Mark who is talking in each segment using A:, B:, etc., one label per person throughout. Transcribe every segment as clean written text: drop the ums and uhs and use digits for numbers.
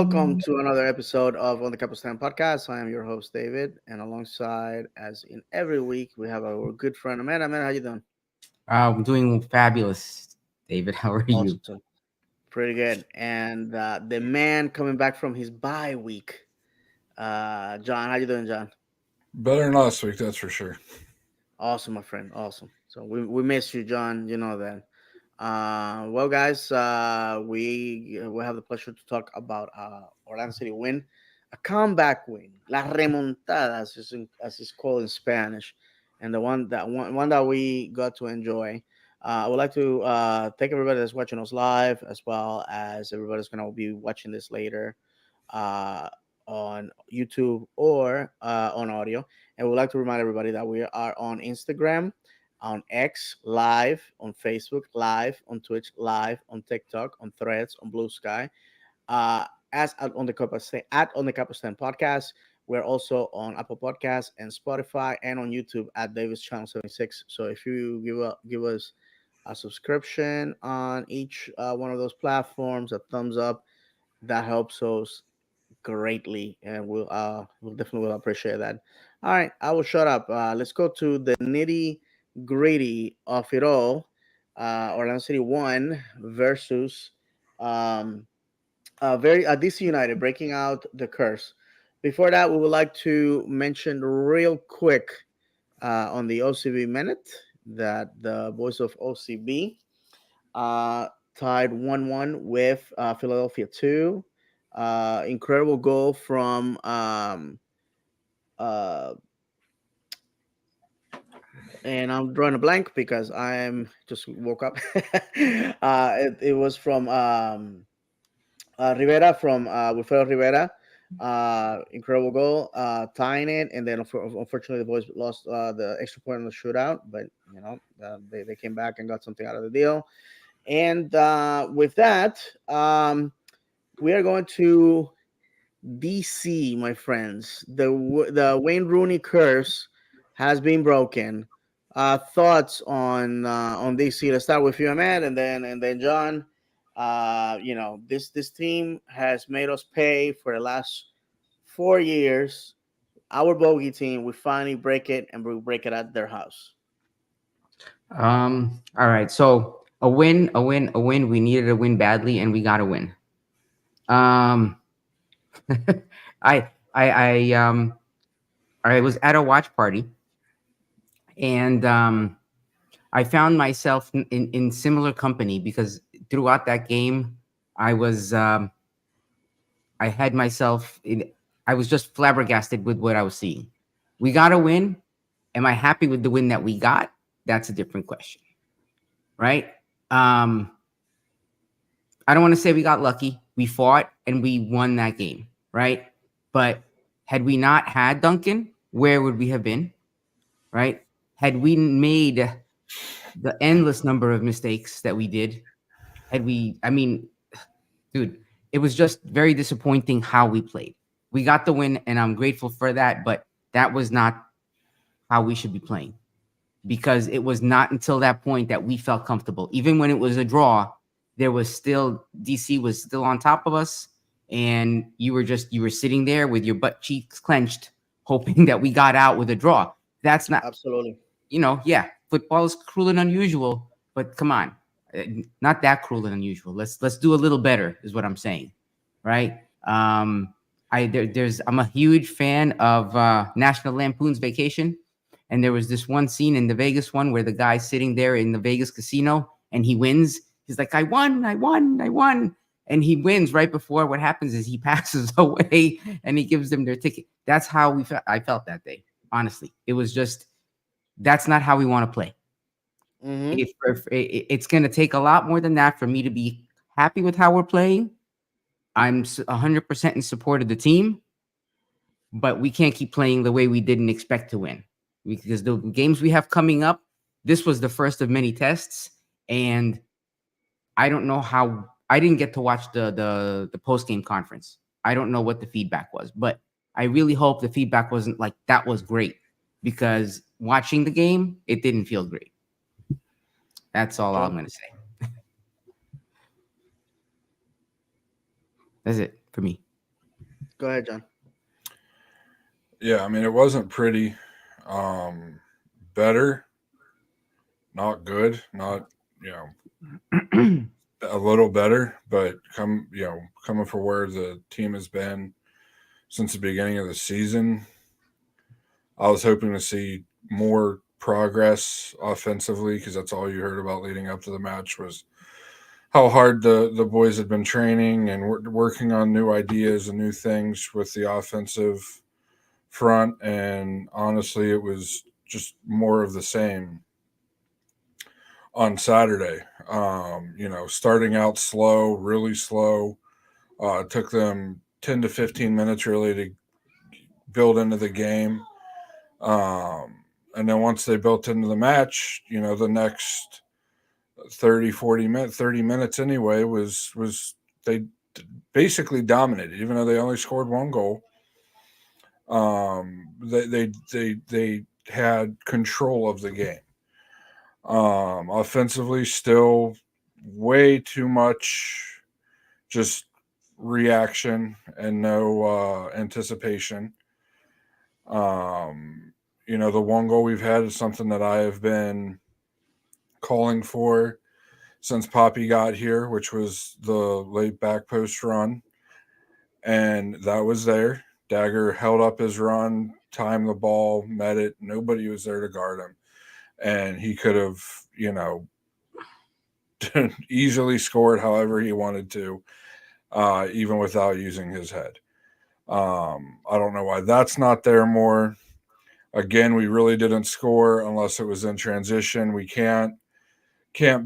A: welcome to another episode of On the Capo podcast. I am your host David, and alongside, as in every week, we have our good friend Amanda. Amanda, how you doing?
B: I'm doing fabulous, David. How are you?
A: Awesome, pretty good. And the man coming back from his bye week, John. How you doing, John?
C: Better than last week, that's for sure.
A: Awesome, my friend. Awesome. So we miss you, John. You know that. Well, guys, we have the pleasure to talk about Orlando City win, a comeback win, la remontada, as it's called in Spanish, and the one that we got to enjoy. I would like to thank everybody that's watching us live, as well as everybody's gonna be watching this later uh, on YouTube or on audio. And we'd like to remind everybody that we are on Instagram, on X live, on Facebook live, on Twitch live, on TikTok, on Threads, on Blue Sky, as on the on the Capistan podcast. We're also on Apple Podcasts and Spotify, and on YouTube at Davis Channel 76. So if you give us a subscription on each one of those platforms, a thumbs up, that helps us greatly, and we'll definitely will appreciate that. All right, I will shut up. Let's go to the nitty gritty of it all. Orlando City won versus um, DC United, breaking out the curse. Before that, we would like to mention real quick on the OCB minute that the boys of OCB uh, tied 1-1 with Philadelphia 2. Incredible goal from uh, and I'm drawing a blank because I'm just woke up. It was from Rivera, from Wilfredo Rivera. Incredible goal, tying it, and then unfortunately the boys lost the extra point in the shootout, but they came back and got something out of the deal. And with that, we are going to DC, my friends. The Wayne Rooney curse has been broken. Thoughts on DC? Let's start with you, Ahmed, and then John. This team has made us pay for the last 4 years. Our bogey team, we finally break it, and we break it at their house.
B: All right. So a win, a win, a win. We needed a win badly, and we got a win. Um, I, I, I, um, I was at a watch party, and I found myself in similar company because throughout that game, I was, I had myself in. I was just flabbergasted with what I was seeing. We got a win. Am I happy with the win that we got? That's a different question, right? Um, I don't want to say we got lucky. We fought and we won that game, right? But had we not had Duncan, where would we have been, right? Had we made the endless number of mistakes that we did, I mean, dude, it was just very disappointing how we played. We got the win, and I'm grateful for that, but that was not how we should be playing, because it was not until that point that we felt comfortable. Even when it was a draw, there was still DC was still on top of us, and you were sitting there with your butt cheeks clenched, hoping that we got out with a draw. That's not,
A: Absolutely.
B: yeah, football is cruel and unusual, but come on, not that cruel and unusual. Let's do a little better, is what I'm saying, right? I'm a huge fan of National Lampoon's Vacation. And there was this one scene in the Vegas one where the guy's sitting there in the Vegas casino and he wins. He's like, I won, I won, I won. And he wins right before what happens is he passes away and he gives them their ticket. That's how I felt that day. Honestly, it was just, that's not how we want to play.
A: Mm-hmm.
B: It's going to take a lot more than that for me to be happy with how we're playing. I'm 100% in support of the team, but we can't keep playing the way we didn't expect to win, because the games we have coming up, this was the first of many tests, and I don't know how. I didn't get to watch the post game conference. I don't know what the feedback was, but I really hope the feedback wasn't like that was great, because watching the game, it didn't feel great. That's all I'm
A: John.
B: going to say. That's it for me.
A: Go ahead, John.
C: Yeah, I mean it wasn't pretty. Better, not good, not you know a little better, but coming for where the team has been since the beginning of the season, I was hoping to see more progress offensively because that's all you heard about leading up to the match was how hard the boys had been training and working on new ideas and new things with the offensive front. And honestly, it was just more of the same on Saturday. Starting out slow, really slow. It took them 10 to 15 minutes really to build into the game. Um, and then once they built into the match, the next 30, 40 minutes, 30 minutes anyway, was they basically dominated, even though they only scored one goal. They had control of the game. Offensively, still way too much just reaction and no anticipation. Um, the one goal we've had is something that I have been calling for since Poppy got here, which was the late back post run. And that was there. Dagger held up his run, timed the ball, met it. Nobody was there to guard him. And he could have, easily scored however he wanted to, even without using his head. I don't know why that's not there more. Again, we really didn't score unless it was in transition. We can't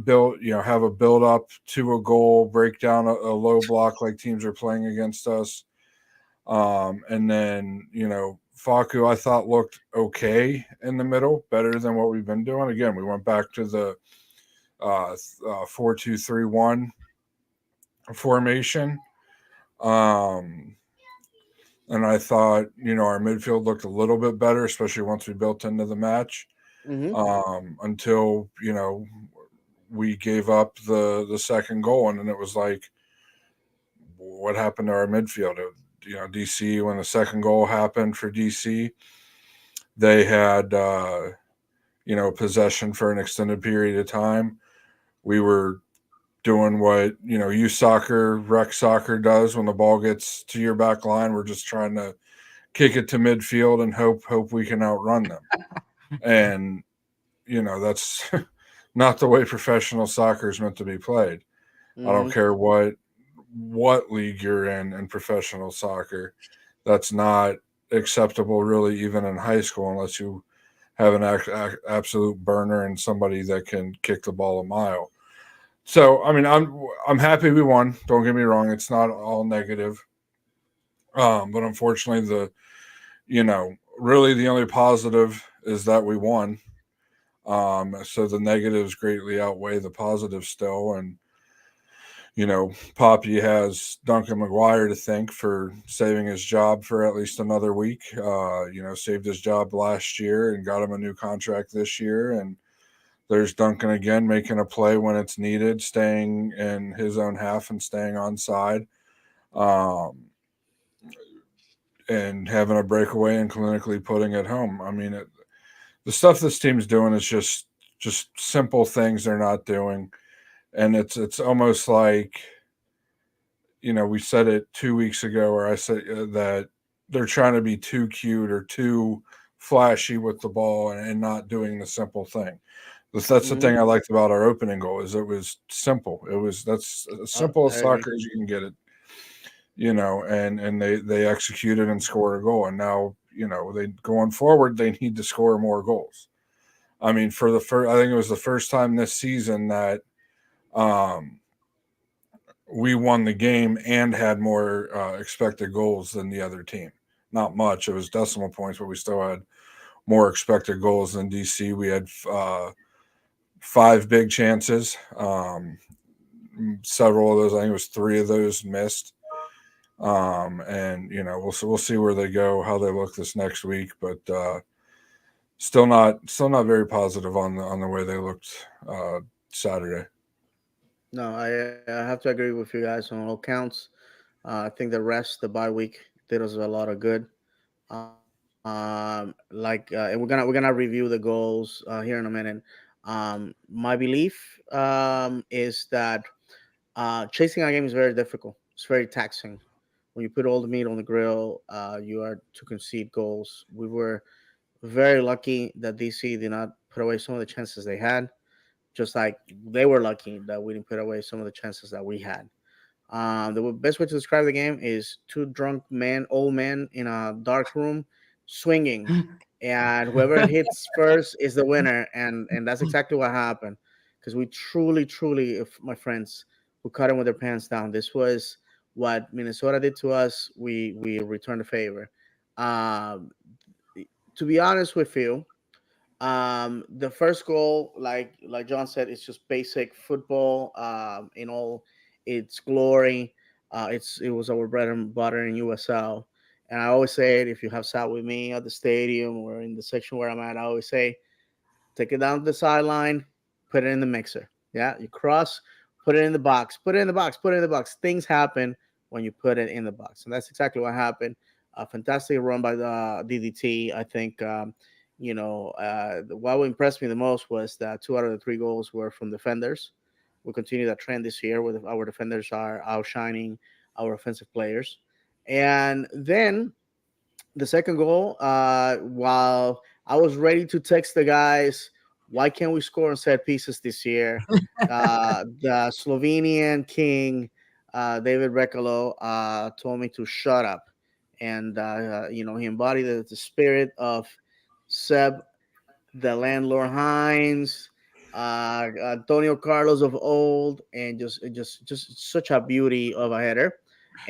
C: build, have a build up to a goal, break down a low block like teams are playing against us. And then, Faku, I thought looked okay in the middle, better than what we've been doing. Again, we went back to the 4-2-3-1 formation. Um, and I thought, our midfield looked a little bit better, especially once we built into the match.
A: Mm-hmm.
C: Until we gave up the second goal, and then it was like, what happened to our midfield? DC, when the second goal happened for DC, they had possession for an extended period of time. We were doing what youth soccer, rec soccer does when the ball gets to your back line. We're just trying to kick it to midfield and hope we can outrun them. And that's not the way professional soccer is meant to be played. I don't
A: Mm-hmm.
C: care what league you're in professional soccer. That's not acceptable, really, even in high school, unless you have an absolute burner and somebody that can kick the ball a mile. So, I mean, I'm happy we won. Don't get me wrong; it's not all negative. But unfortunately, really the only positive is that we won. So the negatives greatly outweigh the positives still, and Poppy has Duncan McGuire to thank for saving his job for at least another week. Saved his job last year and got him a new contract this year. And there's Duncan again making a play when it's needed, staying in his own half and staying on side, um, and having a breakaway and clinically putting it home. I mean, the stuff this team's doing is just simple things they're not doing, and it's almost like we said it 2 weeks ago, where I said that they're trying to be too cute or too flashy with the ball and not doing the simple thing. That's the
A: Mm-hmm.
C: thing I liked about our opening goal is it was simple. That's as simple
A: I
C: as
A: agree.
C: soccer as you can get it. And they executed and scored a goal, and now they going forward they need to score more goals. I mean, for the first, I think it was the first time this season that um, we won the game and had more expected goals than the other team. Not much. It was decimal points, but we still had more expected goals than DC. We had five big chances. Several of those, I think it was three of those missed. And we'll see where they go, how they look this next week, but still not very positive on the way they looked Saturday.
A: No, I have to agree with you guys on all counts. I think the rest, the bye week, did us a lot of good. And we're gonna review the goals here in a minute. My belief is that chasing a game is very difficult. It's very taxing. When you put all the meat on the grill, you are to concede goals. We were very lucky that DC did not put away some of the chances they had, just like they were lucky that we didn't put away some of the chances that we had. The best way to describe the game is two drunk men, old men in a dark room, swinging, and whoever hits first is the winner. And that's exactly what happened, because we truly, truly, if my friends, we caught them with their pants down. This was what Minnesota did to us. We returned the favor. Um, to be honest with you, the first goal, like John said, is just basic football in all its glory. It was our bread and butter in USL. And I always say it, if you have sat with me at the stadium or in the section where I'm at, I always say, take it down to the sideline, put it in the mixer. Yeah, you cross, put it in the box, put it in the box, put it in the box. Things happen when you put it in the box, and that's exactly what happened. A fantastic run by the DDT. I think what impressed me the most was that two out of the three goals were from defenders. We continue that trend this year, where our defenders are outshining our offensive players, and then the second goal, while I was ready to text the guys, why can't we score on set pieces this year? The Slovenian king, David Rekalo, told me to shut up. And, he embodied the spirit of Seb, the landlord Hines, Antonio Carlos of old, and just such a beauty of a header.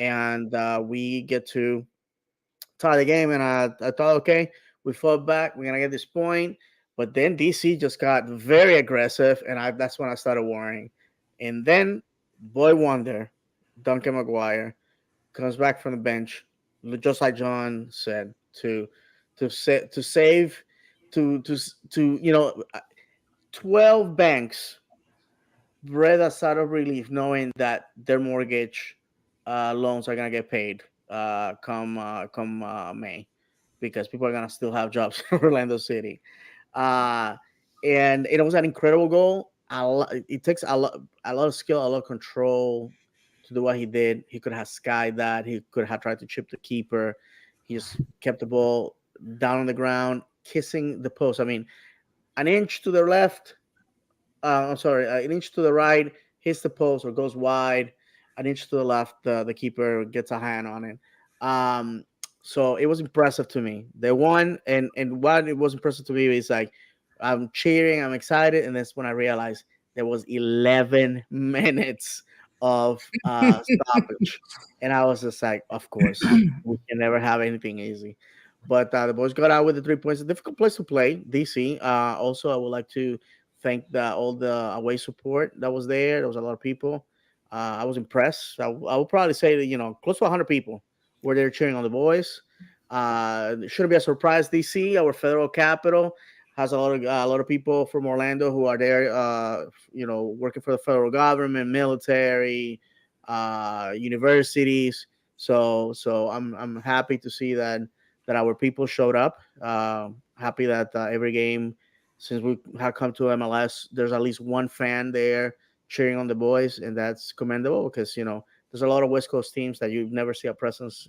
A: And we get to tie the game, and I thought, okay, we fought back. We're gonna get this point, but then DC just got very aggressive, and that's when I started worrying. And then, boy wonder, Duncan McGuire comes back from the bench, just like John said, to save, to 12 banks breathe a sigh of relief knowing that their mortgage loans are gonna get paid come May, because people are gonna still have jobs in Orlando City. Uh, and it was an incredible goal. It takes a lot of skill, a lot of control to do what he did. He could have skied that. He could have tried to chip the keeper. He just kept the ball down on the ground, kissing the post. I mean, an inch to the left, I'm sorry, an inch to the right hits the post or goes wide. An inch to the left, the keeper gets a hand on it. Um, so it was impressive to me. They won, and what it was impressive to me is like I'm cheering, I'm excited, and that's when I realized there was 11 minutes of stoppage, and I was just like, of course, we can never have anything easy. But the boys got out with the 3 points. A difficult place to play, DC. Also, I would like to thank all the away support that was there. There was a lot of people. I was impressed. I would probably say that close to 100 people were there cheering on the boys. It shouldn't be a surprise. DC, our federal capital, has a lot of people from Orlando who are there. Working for the federal government, military, universities. So I'm happy to see that our people showed up. Happy that every game since we have come to MLS, there's at least one fan there cheering on the boys, and that's commendable because there's a lot of West Coast teams that you never see a presence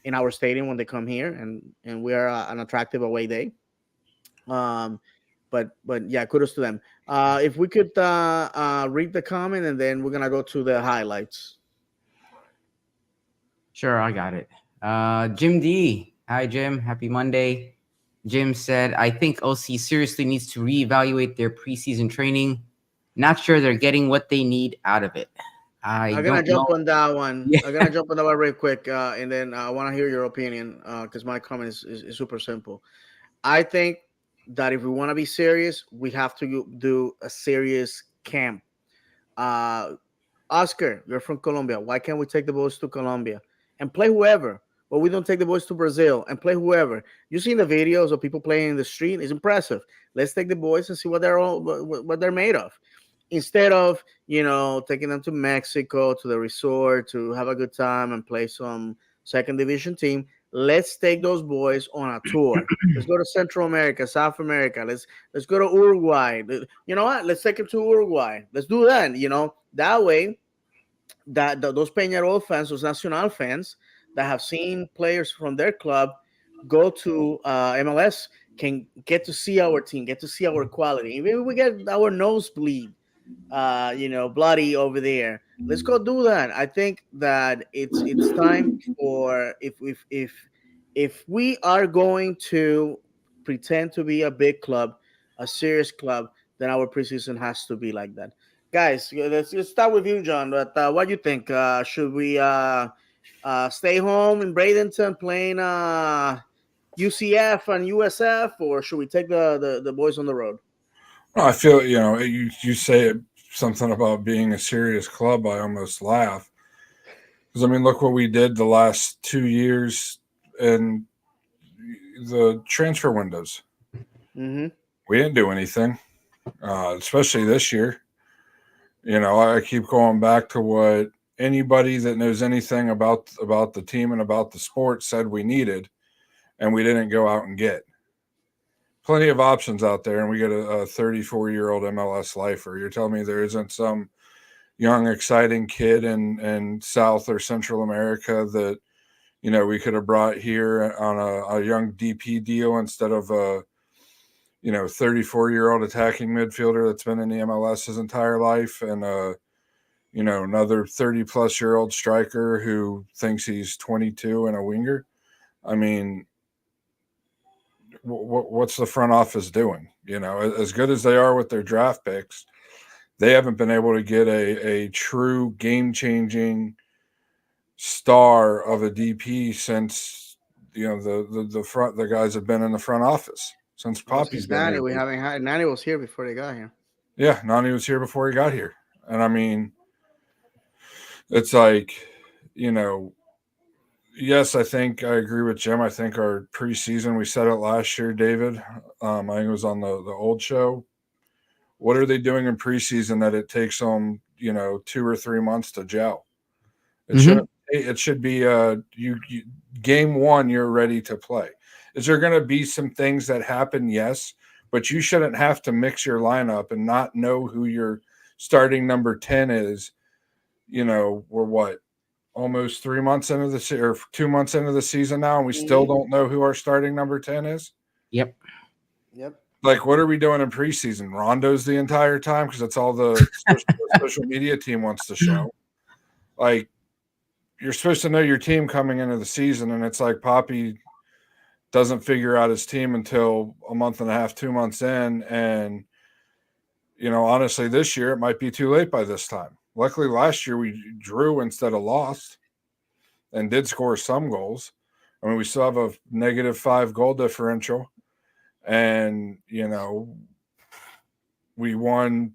A: in our stadium when they come here, and we are an attractive away day. Um, but yeah, kudos to them. If we could read the comment, and then we're gonna go to the highlights.
B: Sure, I got it. Jim D. Hi, Jim. Happy Monday. Jim said, I think OC seriously needs to reevaluate their preseason training. Not sure they're getting what they need out of it. I
A: I'm gonna
B: don't
A: jump
B: know.
A: on that one.
B: Yeah,
A: I'm gonna jump on that one real quick, and then I want to hear your opinion because my comment is super simple. I think that if we want to be serious, we have to do a serious camp. Uh, Oscar, you're from Colombia. Why can't we take the boys to Colombia and play whoever? But we don't take the boys to Brazil and play whoever. You seen the videos of people playing in the street? It's impressive. Let's take the boys and see what they're made of. Instead of taking them to Mexico to the resort to have a good time and play second division team. Let's take those boys on a tour. Let's go to Central America, South America. Let's go to Uruguay. You know what? Let's take them to Uruguay. Let's do that. That way those Peñarol fans, those Nacional fans that have seen players from their club go to MLS can get to see our team, get to see our quality. Maybe we get our nosebleed, bloody over there. Let's go do that. I think that it's time for if we are going to pretend to be a big club, a serious club, then our preseason has to be like that. Guys, let's start with you, John. But what do you think? Should we stay home in Bradenton playing UCF and USF, or should we take the boys on the road?
C: Well, I feel you say it, something about being a serious club. I almost laugh because I mean, look what we did the last 2 years in the transfer windows.
A: Mm-hmm.
C: We didn't do anything, especially this year. I keep going back to what anybody that knows anything about the team and about the sport said we needed, and we didn't go out and get. Plenty of options out there, and we get a 34-year-old MLS lifer. You're telling me there isn't some young, exciting kid in South or Central America that we could have brought here on a young DP deal instead of a 34-year-old attacking midfielder that's been in the MLS his entire life, and another 30-plus-year-old striker who thinks he's 22 and a winger. I mean, what's the front office doing? As good as they are with their draft picks, they haven't been able to get a true game-changing star of a DP since the guys have been in the front office since Poppy's been
A: Nani,
C: here.
A: we haven't had Nani was here before they got here.
C: Yeah, Nani was here before he got here, and I mean, it's like yes, I think I agree with Jim. I think our preseason, we said it last year, David. I think it was on the old show. What are they doing in preseason that it takes them, 2 or 3 months to gel? It shouldn't. It should be you game one, you're ready to play. Is there going to be some things that happen? Yes, but you shouldn't have to mix your lineup and not know who your starting number 10 is. We're what? Almost 3 months into the or 2 months into the season now, and we still don't know who our starting number 10 is.
B: Yep.
C: Like, what are we doing in preseason? Rondos the entire time because that's all the social media team wants to show. Like, you're supposed to know your team coming into the season, and it's like Poppy doesn't figure out his team until a month and a half, 2 months in, and honestly, this year it might be too late by this time. Luckily, last year we drew instead of lost and did score some goals. I mean, we still have a -5 goal differential. And, we won,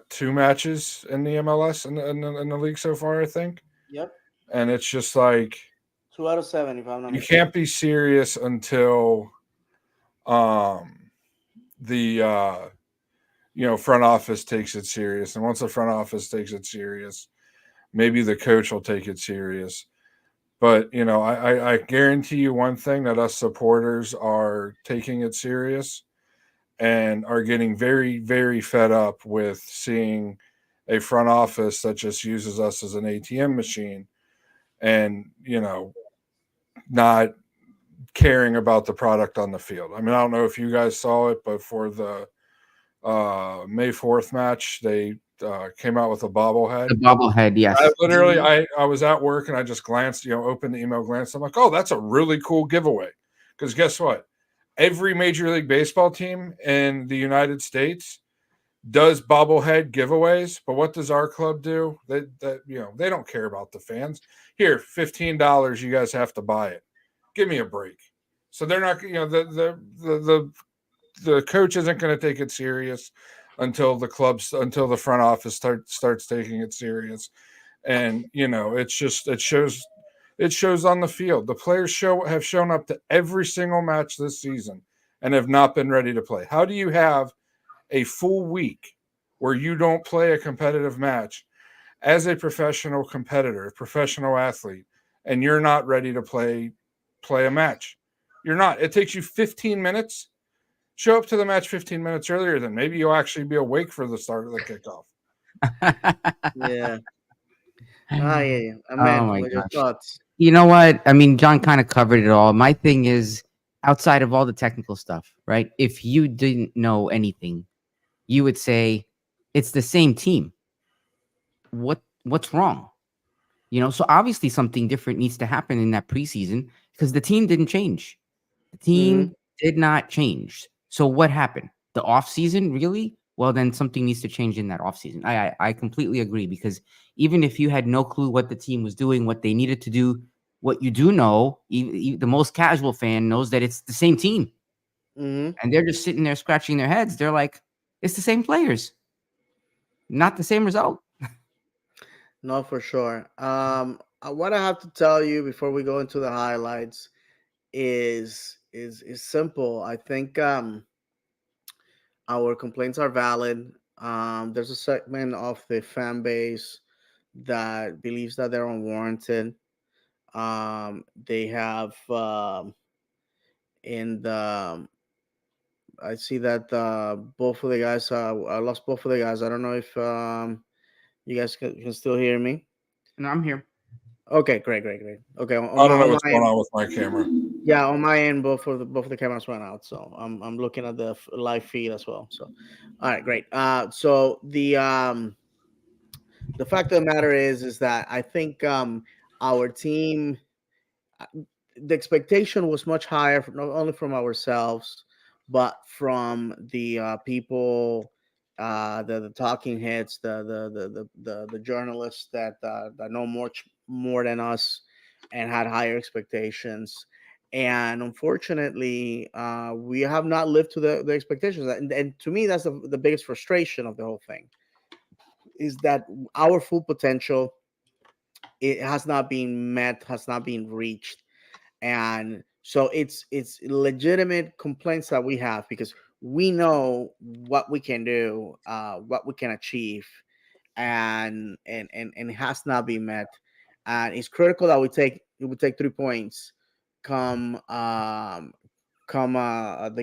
C: 2 matches in the MLS in the league so far, I think.
A: Yep.
C: And it's just like
A: 2 out of 7, if I'm not
C: you
A: mistaken.
C: can't be serious until the front office takes it serious. And once the front office takes it serious, maybe the coach will take it serious. But, I guarantee you one thing, that us supporters are taking it serious and are getting very, very fed up with seeing a front office that just uses us as an ATM machine and, not caring about the product on the field. I mean, I don't know if you guys saw it, but for the May 4th match, they came out with a bobblehead.
B: The bobblehead, yes.
C: I literally, I was at work and I just glanced, opened the email, glanced. I'm like, oh, that's a really cool giveaway. Because guess what? Every Major League Baseball team in the United States does bobblehead giveaways, but what does our club do? They don't care about the fans. Here, $15, you guys have to buy it. Give me a break. So they're not, the coach isn't going to take it serious until the front office starts taking it serious. And it shows on the field. The players have shown up to every single match this season and have not been ready to play. How do you have a full week where you don't play a competitive match as a professional competitor, professional athlete, and you're not ready to play a match. You're not. It takes you 15 minutes. Show up to the match 15 minutes earlier, then maybe you'll actually be awake for the start of the kickoff.
A: Yeah. Ah, yeah, yeah.
B: Oh
A: Ahmed,
B: my
A: what are your
B: gosh.
A: thoughts?
B: You know what? I mean, John kind of covered it all. My thing is outside of all the technical stuff, right? If you didn't know anything, you would say it's the same team. What's wrong? So obviously something different needs to happen in that preseason because the team didn't change. The
A: Mm-hmm.
B: team did not change. So what happened? The off season, really? Well, then something needs to change in that off season. I completely agree because even if you had no clue what the team was doing, what they needed to do, what you do know, the most casual fan knows that it's the same team,
A: Mm-hmm.
B: and they're just sitting there scratching their heads. They're like, it's the same players, not the same result.
A: No, for sure. What I have to tell you before we go into the highlights is simple. I think our complaints are valid. There's a segment of the fan base that believes that they're unwarranted. They have in the I see that both of the guys. I lost both of the guys. I don't know if you guys can still hear me.
B: No, I'm here.
A: Okay, great, great, great. Okay,
C: I don't know
A: on
C: what's
A: my
C: going
A: end,
C: on with my camera.
A: yeah, on my end, both of the cameras went out, so I'm looking at the live feed as well. So, all right, great. So the fact of the matter is that I think our team uh, the expectation was much higher, not only from ourselves, but from the people, the talking heads, the journalists that know more than us, and had higher expectations. And unfortunately, we have not lived to the expectations. And to me, that's the biggest frustration of the whole thing is that our full potential it has not been met, has not been reached, and so it's legitimate complaints that we have because we know what we can do, what we can achieve, and it has not been met, and it's critical that we take 3 points come the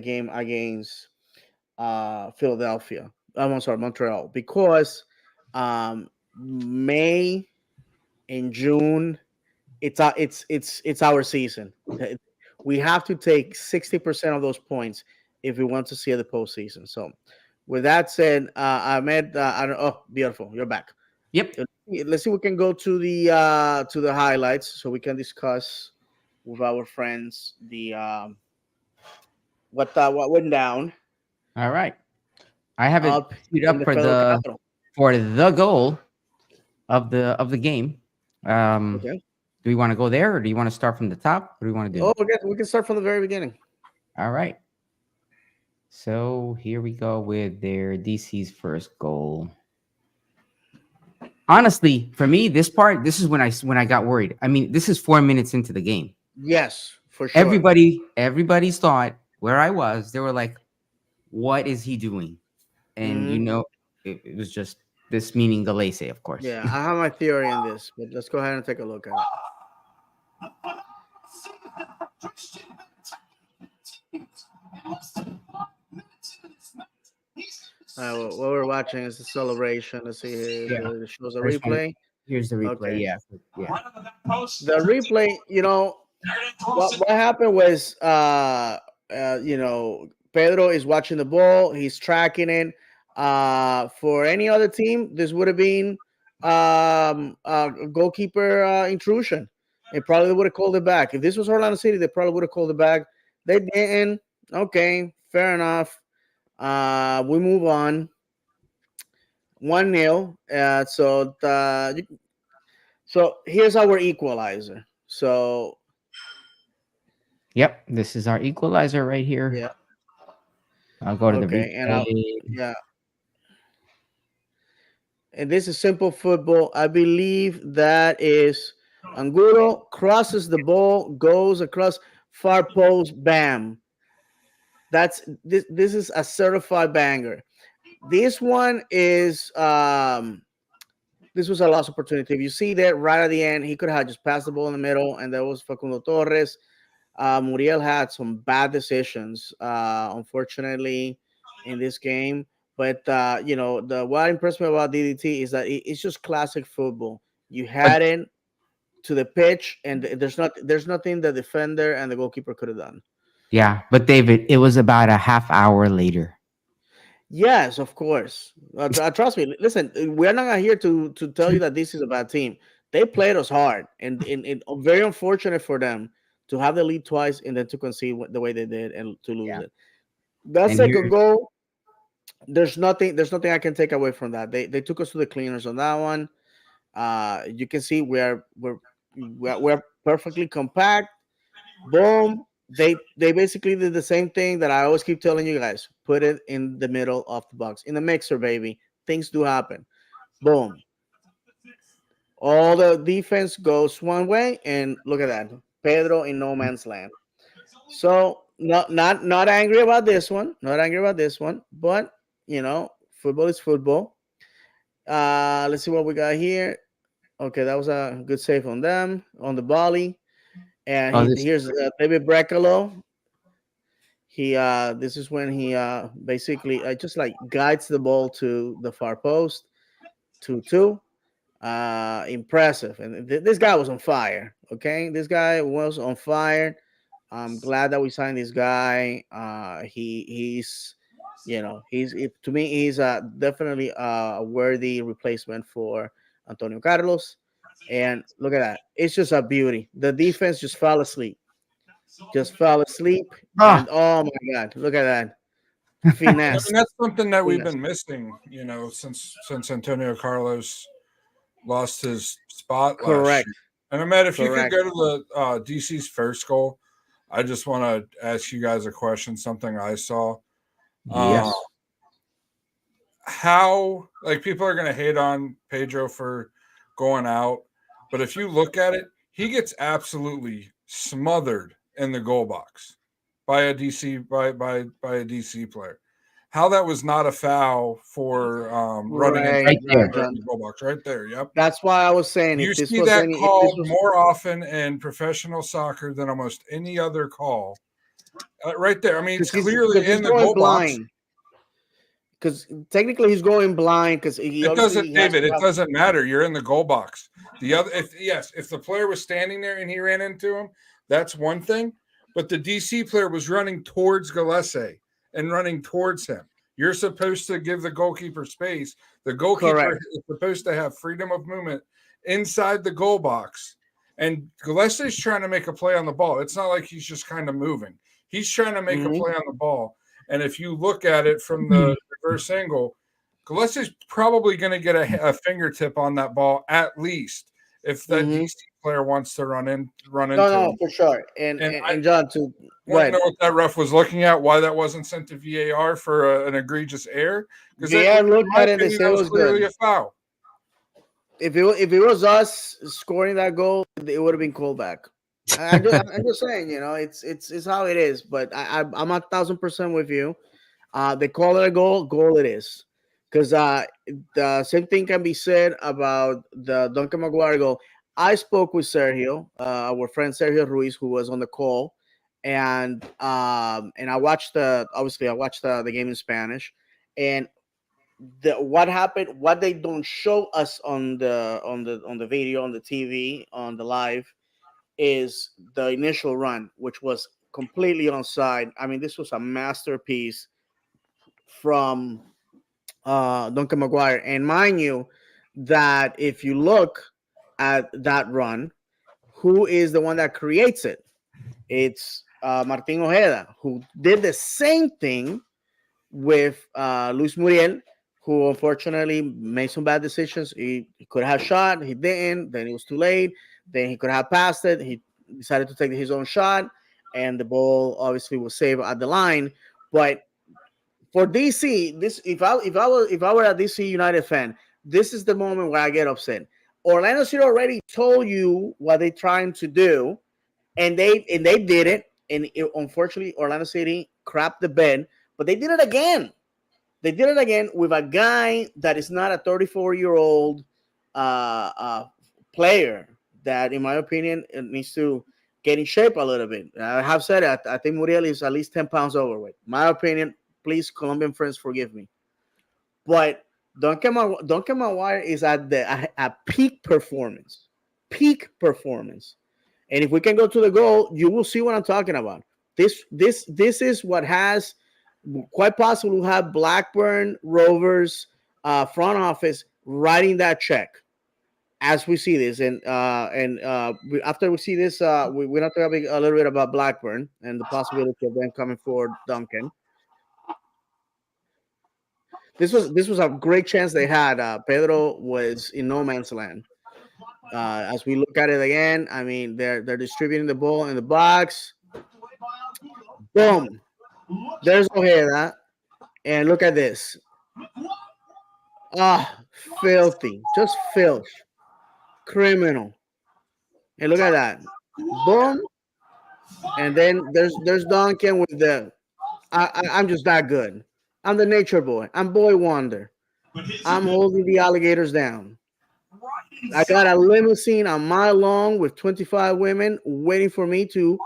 A: game against Philadelphia. I'm sorry, Montreal, because May and June it's our season. We have to take 60% of those points if we want to see the postseason. So, with that said, Ahmed, oh, beautiful, you're back.
B: Yep.
A: Let's see. We can go to the highlights so we can discuss with our friends the what went down
B: All right. I have it
A: up
B: queued
A: in
B: up
A: the federal capital.
B: for the goal of the game. Um,
A: Okay.
B: do we want to go there, or do you want to start from the top? What do we want to do?
A: Oh, okay. We can start from the very beginning.
B: All right. So here we go with their DC's first goal. Honestly, for me, this is when I got worried. I mean, this is 4 minutes into the game.
A: Yes, for sure.
B: Everybody's thought where I was. They were like, "What is he doing?" And
A: Hmm.
B: it was just this meaning Galese, of course.
A: Yeah, I have my theory on this, but let's go ahead and take a look at it. What we're watching is the celebration. Let's see here.
B: Yeah.
A: It shows a
B: First one.
A: replay.
B: Here's the replay.
A: Okay.
B: Yeah. Yeah.
A: The replay, what happened was Pedro is watching the ball, he's tracking it. For any other team, this would have been goalkeeper intrusion. They probably would have called it back. If this was Orlando City, they probably would have called it back. They didn't. Okay, fair enough. We move on. 1-0. So here's our equalizer. So
B: Yep. This is our equalizer right here.
A: yeah,
B: I'll go to the
A: okay, and
B: replay.
A: yeah, and this is simple football. I believe that is Angulo crosses the ball, goes across far post, bam. This is a certified banger. This one is this was a lost opportunity. If you see that right at the end, he could have just passed the ball in the middle, and there was Facundo Torres. Muriel had some bad decisions, unfortunately, in this game. But the what impressed me about DDT is that it's just classic football. You
B: But
A: had it to the pitch, and there's nothing the defender and the goalkeeper could have done.
B: yeah, but David, it was about a half hour later.
A: Yes, of course. Trust me. Listen, we're not here to tell you that this is a bad team. They played us hard, and very unfortunate for them to have the lead twice and then to concede the way they did and to lose
B: Yeah.
A: it. That
B: And
A: second
B: here,
A: goal, there's nothing I can take away from that. They took us to the cleaners on that one. You can see we're perfectly compact. Boom. They basically did the same thing that I always keep telling you guys. Put it in the middle of the box. In the mixer, baby. Things do happen. Boom. All the defense goes one way, and look at that. Pedro in no man's land. So not angry about this one. Not angry about this one. But football is football. Let's see what we got here. Okay, that was a good save on them on the volley. And
B: oh, this,
A: here's David Brecalo. This is when he basically just like guides the ball to the far post, 2-2. Impressive. And this guy was on fire. Okay, this guy was on fire. I'm glad that we signed this guy. To me he's definitely a worthy replacement for Antonio Carlos. And look at that, it's just a beauty. The defense just fell asleep.
B: ah,
A: And oh my God, look at that
C: I
A: finesse.
C: mean, that's something that we've
A: Finesse.
C: been missing, since Antonio Carlos lost his spot last
A: Correct.
C: year. And Ahmed, if you could
A: Correct.
C: go to the DC's first goal, I just want to ask you guys a question. Something I saw. Uh,
B: yes.
C: how like people are going to hate on Pedro for going out, but if you look at it, he gets absolutely smothered in the goal box by a DC by a DC player. How that was not a foul for running into
A: Right,
B: Right
C: the
A: right,
B: there.
C: defender in
A: John.
C: the goal box right there. Yep.
A: That's why I was saying
C: You
A: if this
C: see
A: was
C: that
A: any, if this
C: called
A: was
C: more often in professional soccer than almost any other call. Right there. I mean, it's clearly
A: because he's
C: in the
A: going
C: goal box.
A: blind. Because technically he's going blind because he
C: It
A: obviously
C: doesn't,
A: he has
C: David.
A: to
C: It
A: have.
C: doesn't matter. You're in the goal box. The other, if the player was standing there and he ran into him, that's one thing. But the DC player was running towards Gillespie and running towards him. You're supposed to give the goalkeeper space. The goalkeeper
A: Correct.
C: is supposed to have freedom of movement inside the goal box. And Gillespie's trying to make a play on the ball. It's not like he's just kind of moving. He's trying to make a
A: Hmm.
C: play on the ball. And if you look at it from the reverse angle, Gillespie's probably going to get a fingertip on that ball at least if that
A: Hmm.
C: DC player wants to run
A: No,
C: into
A: no,
C: him.
A: for sure. And
C: And
A: and,
C: I
A: and John, to go
C: want to know
A: ahead.
C: what that ref was looking at, why that wasn't sent to VAR for an egregious error, because that,
A: VR
C: in
A: looked
C: my
A: at it. They
C: opinion,
A: said
C: that
A: it
C: was
A: was
C: clearly
A: good.
C: a foul.
A: If it was us scoring that goal, it would have been called back. I'm just saying, it's how it is. But I'm 1,000% with you. They call it a goal. Goal it is. Because the same thing can be said about the Duncan Maguire goal. I spoke with Sergio, our friend Sergio Ruiz, who was on the call, and I watched the game in Spanish, and what happened, what they don't show us on the video, on the TV, on the live, is the initial run, which was completely onside. I mean, this was a masterpiece from Duncan Maguire. And mind you, that if you look at that run, who is the one that creates it? It's Martin Ojeda, who did the same thing with Luis Muriel, who unfortunately made some bad decisions. He could have shot, he didn't, then it was too late. Then he could have passed it. He decided to take his own shot, and the ball obviously was saved at the line. But for DC, this if I were a DC United fan, this is the moment where I get upset. Orlando City already told you what they're trying to do, and they did it. And unfortunately, Orlando City crapped the bed, but they did it again. They did it again with a guy that is not a 34-year-old player that, in my opinion, it needs to get in shape a little bit. I have said it. I think Muriel is at least 10 pounds overweight. My opinion. Please, Colombian friends, forgive me. But Duncan Maguire is at at peak performance, peak performance. And if we can go to the goal, you will see what I'm talking about. This is what has quite possibly have Blackburn Rovers front office writing that check as we see this. After we see this, we're not talking a little bit about Blackburn and the possibility of them coming for Duncan. This was a great chance they had. Pedro was in no man's land. As we look at it again, I mean they're distributing the ball in the box. Boom. There's Ojeda. And look at this. Ah, filthy. Just filth. Criminal. And look at that. Boom. And then there's Duncan with the I'm just that good. I'm the nature boy. I'm boy wonder. I'm holding the alligators down. I got a limousine a mile long with 25 women waiting for me to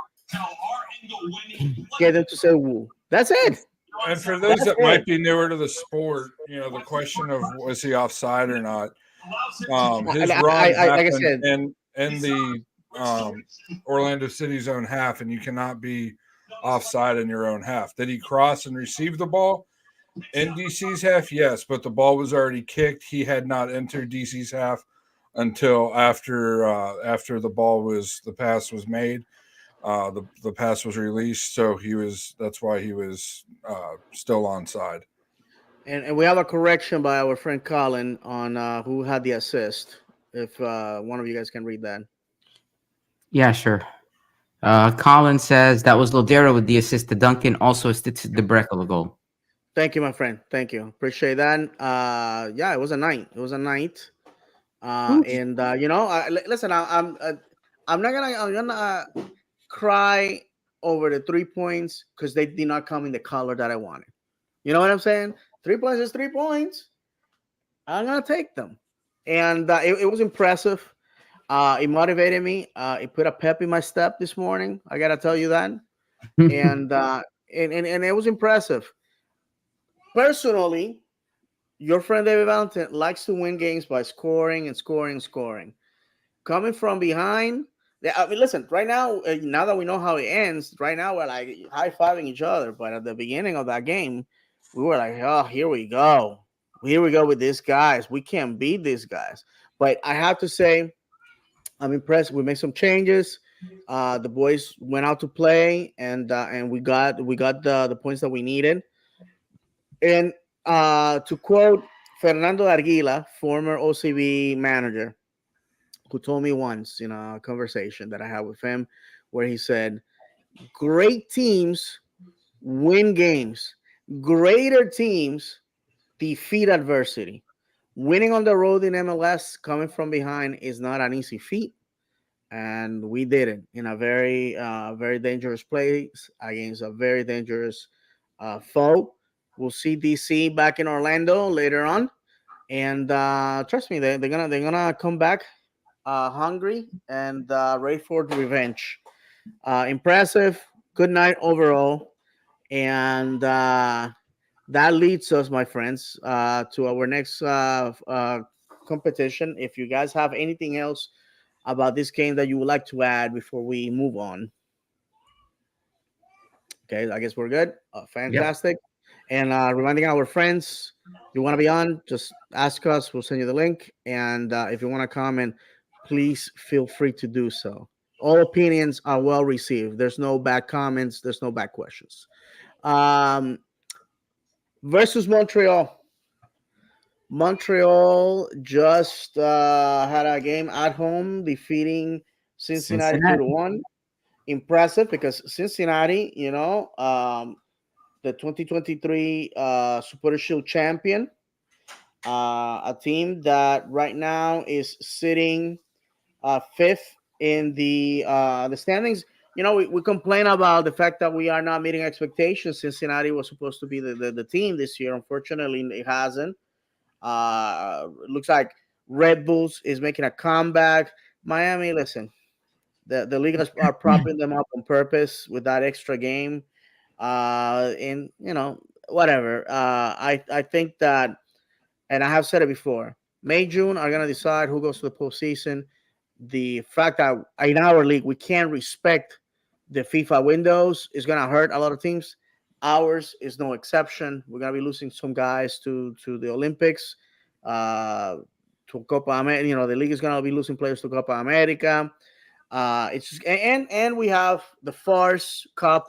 A: get them to say woo. That's it.
C: And for those
A: That's
C: that
A: it.
C: might be newer to the sport, the question of was he offside or not, his run
A: Like I
C: happened
A: said,
C: in the Orlando City's own half, and you cannot be offside in your own half. Did he cross and receive the ball in DC's half? Yes, but the ball was already kicked. He had not entered DC's half until after the pass was made. The pass was released, so that's why he was still onside.
A: and we have a correction by our friend Colin on who had the assist. If one of you guys can read that.
B: Yeah, sure. Colin says that was Lodero with the assist to Duncan, also assisted the Breckel goal.
A: Thank you, my friend. Thank you. Appreciate that. Yeah, it was a night. It was a night. And listen, I'm gonna cry over the 3 points because they did not come in the color that I wanted. You know what I'm saying? 3 points is 3 points. I'm gonna take them, and it was impressive. It motivated me. It put a pep in my step this morning. I gotta tell you that, and and it was impressive. Personally, your friend David Valentin likes to win games by scoring and scoring and scoring. Coming from behind, I mean, listen. Right now that we know how it ends, right now we're like high fiving each other. But at the beginning of that game, we were like, "Oh, here we go with these guys. We can't beat these guys." But I have to say, I'm impressed. We made some changes. The boys went out to play, and we got the points that we needed. And to quote Fernando Arguila, former OCB manager, who told me once in a conversation that I had with him, where he said, "Great teams win games. Greater teams defeat adversity. Winning on the road in MLS, coming from behind, is not an easy feat." And we did it in a very dangerous place against a very dangerous foe. We'll see DC back in Orlando later on, and trust me, they're gonna come back hungry and ready for revenge. Impressive, good night overall, and that leads us, my friends, to our next competition. If you guys have anything else about this game that you would like to add before we move on. Okay, I guess we're good.
B: Yep.
A: Fantastic. And reminding our friends, you want to be on, just ask us. We'll send you the link. And if you want to comment, please feel free to do so. All opinions are well received. There's no bad comments. There's no bad questions. Um, versus Montreal. Montreal just had a game at home defeating Cincinnati 2 to
B: Cincinnati.
A: 1. Impressive because Cincinnati, the 2023 Super Shield champion, a team that right now is sitting fifth in the standings. We complain about the fact that we are not meeting expectations. Cincinnati was supposed to be the team this year. Unfortunately, it hasn't. Looks like Red Bulls is making a comeback. Miami, listen, the leagues are propping them up on purpose with that extra game. And whatever. I think that, and I have said it before. May, June are gonna decide who goes to the postseason. The fact that in our league we can't respect the FIFA windows is gonna hurt a lot of teams. Ours is no exception. We're gonna be losing some guys to the Olympics, uh, to Copa America. The league is gonna be losing players to Copa America. It's just, and we have the Farce Cup,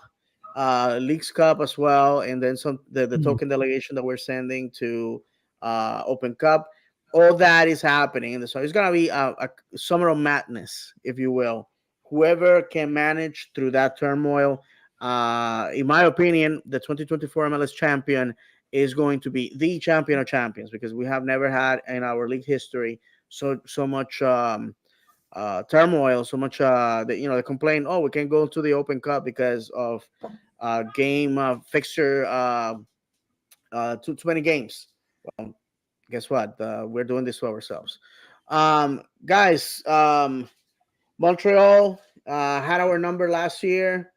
A: Leagues Cup as well, and then the token delegation that we're sending to Open Cup. All that is happening, and so it's gonna be a summer of madness, if you will. Whoever can manage through that turmoil, in my opinion, the 2024 MLS champion is going to be the champion of champions, because we have never had in our league history so much. Turmoil, so much that they complain, oh, we can't go to the Open Cup because of game fixture, too many games. Well, guess what? We're doing this to ourselves. Guys, Montreal had our number last year,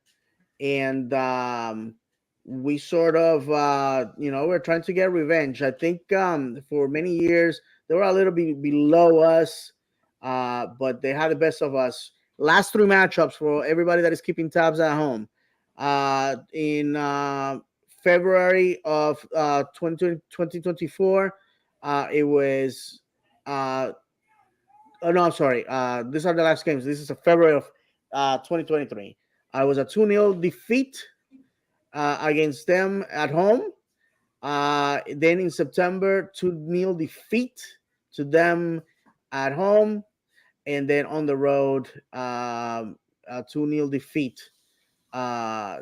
A: and we sort of we're trying to get revenge. I think for many years they were a little bit below us, but they had the best of us. Last three matchups for everybody that is keeping tabs at home, in February of 2024, it was oh no, I'm sorry. These are the last games. This is a February of 2023. I was a 2-0 defeat against them at home. Then in September, 2-0 defeat to them at home. And then on the road, a 2-0 defeat uh,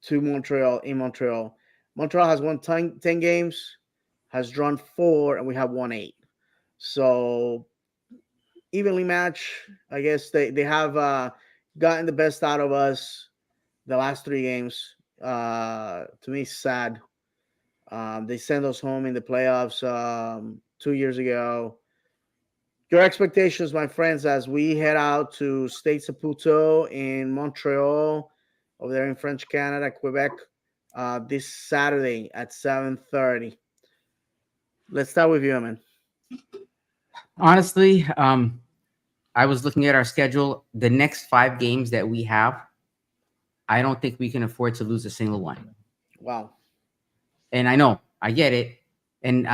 A: to Montreal in Montreal. Montreal has won 10 games, has drawn 4, and we have won 8. So evenly matched. I guess they have gotten the best out of us the last 3 games. To me, sad. They sent us home in the playoffs 2 years ago. Your expectations, my friends, as we head out to Stade Saputo in Montreal, over there in French Canada, Quebec, this Saturday at 7:30. Let's start with you, man.
B: Honestly, I was looking at our schedule. The next 5 games that we have, I don't think we can afford to lose a single one.
A: Wow.
B: And I know, I get it, and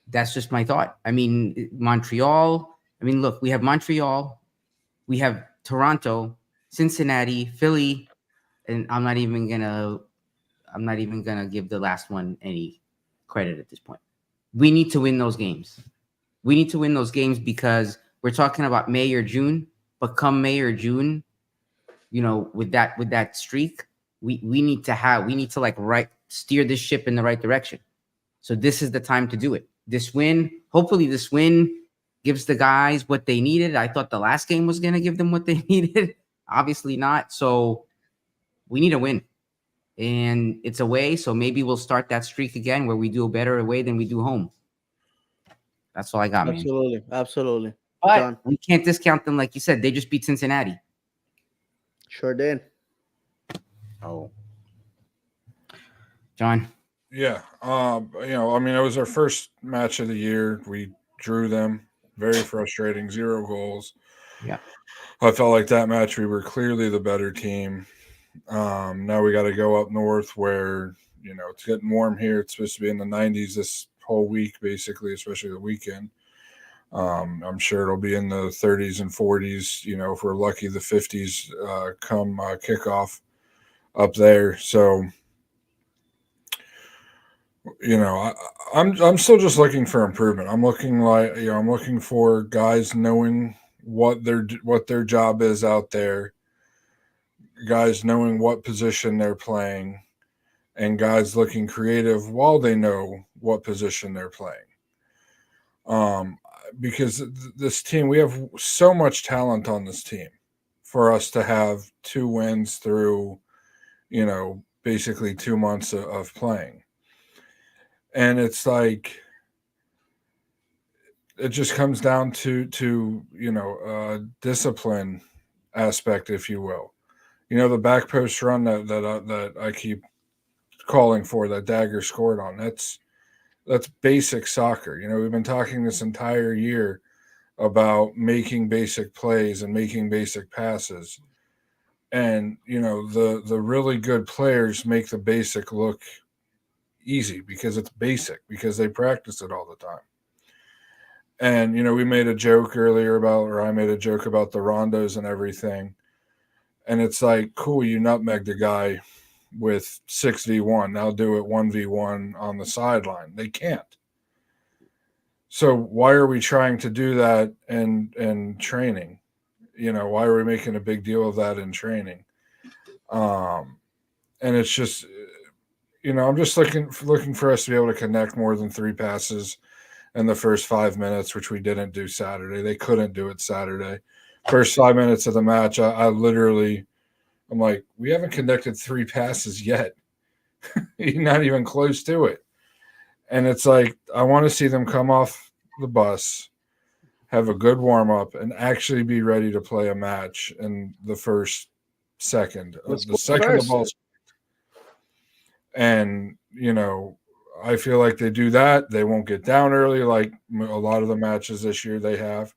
B: that's just my thought. I mean, Montreal. I mean, look, we have Montreal, we have Toronto, Cincinnati, Philly, and I'm not even gonna give the last one any credit at this point. We need to win those games. We need to win those games because we're talking about May or June. But come May or June, with that streak, we need to like steer this ship in the right direction. So this is the time to do it. Hopefully this win gives the guys what they needed. I thought the last game was gonna give them what they needed. Obviously not. So we need a win. And it's away, so maybe we'll start that streak again where we do a better away than we do home. That's all I got, man.
A: Absolutely. Absolutely.
B: But
A: John.
B: we can't discount them, like you said. They just beat Cincinnati.
A: Sure did.
B: Oh, John.
C: Yeah. I mean, it was our first match of the year. We drew them. Very frustrating. 0 goals.
B: Yeah.
C: I felt like that match we were clearly the better team. Now we got to go up north where, it's getting warm here. It's supposed to be in the 90s this whole week, basically, especially the weekend. I'm sure it'll be in the 30s and 40s, if we're lucky, the 50s come kickoff up there. So, I'm still just looking for improvement. I'm looking for guys knowing what their job is out there, guys knowing what position they're playing, and guys looking creative while they know what position they're playing. Um, because this team, we have so much talent on this team for us to have 2 wins through, basically 2 months of playing. And it's like, it just comes down to discipline aspect, if you will. The back post run that I keep calling for, that Dagger scored on. That's basic soccer. We've been talking this entire year about making basic plays and making basic passes. And the really good players make the basic look easy because it's basic, because they practice it all the time. And we made a joke earlier about, or I made a joke about the rondos and everything. And it's like, cool, you nutmegged a guy with 6v1. Now do it 1v1 on the sideline. They can't. So why are we trying to do that in training? Why are we making a big deal of that in training? And it's just, I'm just looking for us to be able to connect more than 3 passes in the first 5 minutes, which we didn't do Saturday. They couldn't do it Saturday. First 5 minutes of the match, I literally, I'm like, we haven't connected 3 passes yet. Not even close to it. And it's like, I want to see them come off the bus, have a good warm up, and actually be ready to play a match in the first second.
A: Let's
C: The
A: go
C: second the
A: first.
C: ball's, and I feel like they do that, they won't get down early like a lot of the matches this year they have.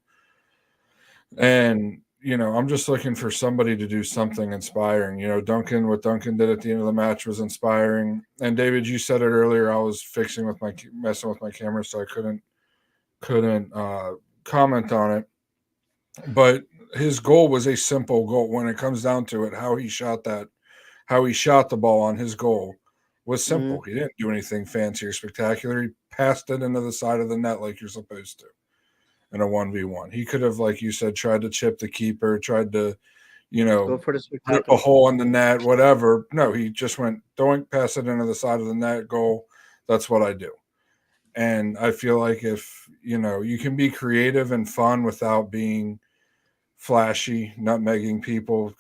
C: And I'm just looking for somebody to do something inspiring. What Duncan did at the end of the match was inspiring. And David, you said it earlier. I was messing with my camera, so I couldn't comment on it. But his goal was a simple goal. When it comes down to it, how he shot the ball on his goal was
A: Mhm.
C: simple. He didn't do anything fancy or spectacular. He passed it into the side of the net like you're supposed to in a 1v1. He could have, like you said, tried to chip the keeper, tried to,
A: Go for the
C: rip a
A: spectacular.
C: hole in the net, whatever. No, he just went, don't pass it into the side of the net, goal. That's what I do. And I feel like if, you can be creative and fun without being flashy, nutmegging people,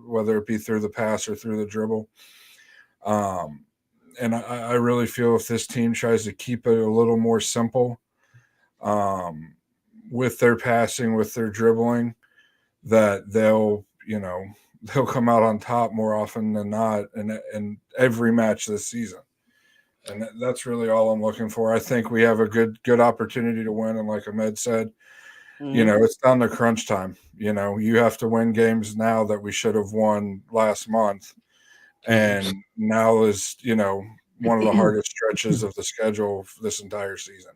C: whether it be through the pass or through the dribble. Um, and I really feel if this team tries to keep it a little more simple, um, with their passing, with their dribbling, that they'll come out on top more often than not in every match this season. And that's really all I'm looking for. I think we have a good opportunity to win. And like Ahmed said,
A: Hmm.
C: it's down to crunch time. You have to win games now that we should have won last month. And now is, one of the hardest stretches of the schedule this entire season.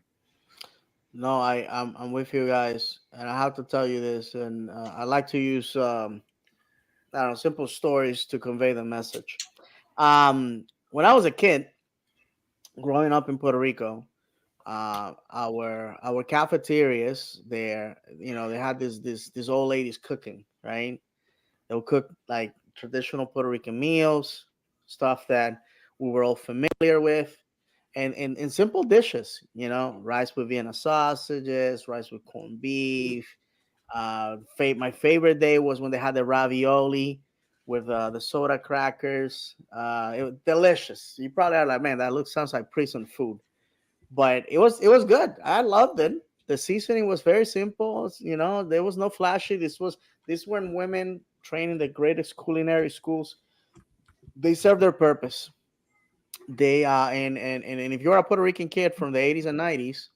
A: No, I'm with you guys, and I have to tell you this, and I like to use I don't know, simple stories to convey the message. When I was a kid, growing up in Puerto Rico, our cafeterias there, they had these old ladies cooking, right? They'll cook like traditional Puerto Rican meals, stuff that we were all familiar with, and simple dishes, rice with Vienna sausages, rice with corned beef. My favorite day was when they had the ravioli with the soda crackers. It was delicious. You probably are like, man, that looks sounds like prison food, but it was good. I loved it. The seasoning was very simple. There was no flashy. These weren't women training the greatest culinary schools. They served their purpose. They and if you're a Puerto Rican kid from the 80s and 90s,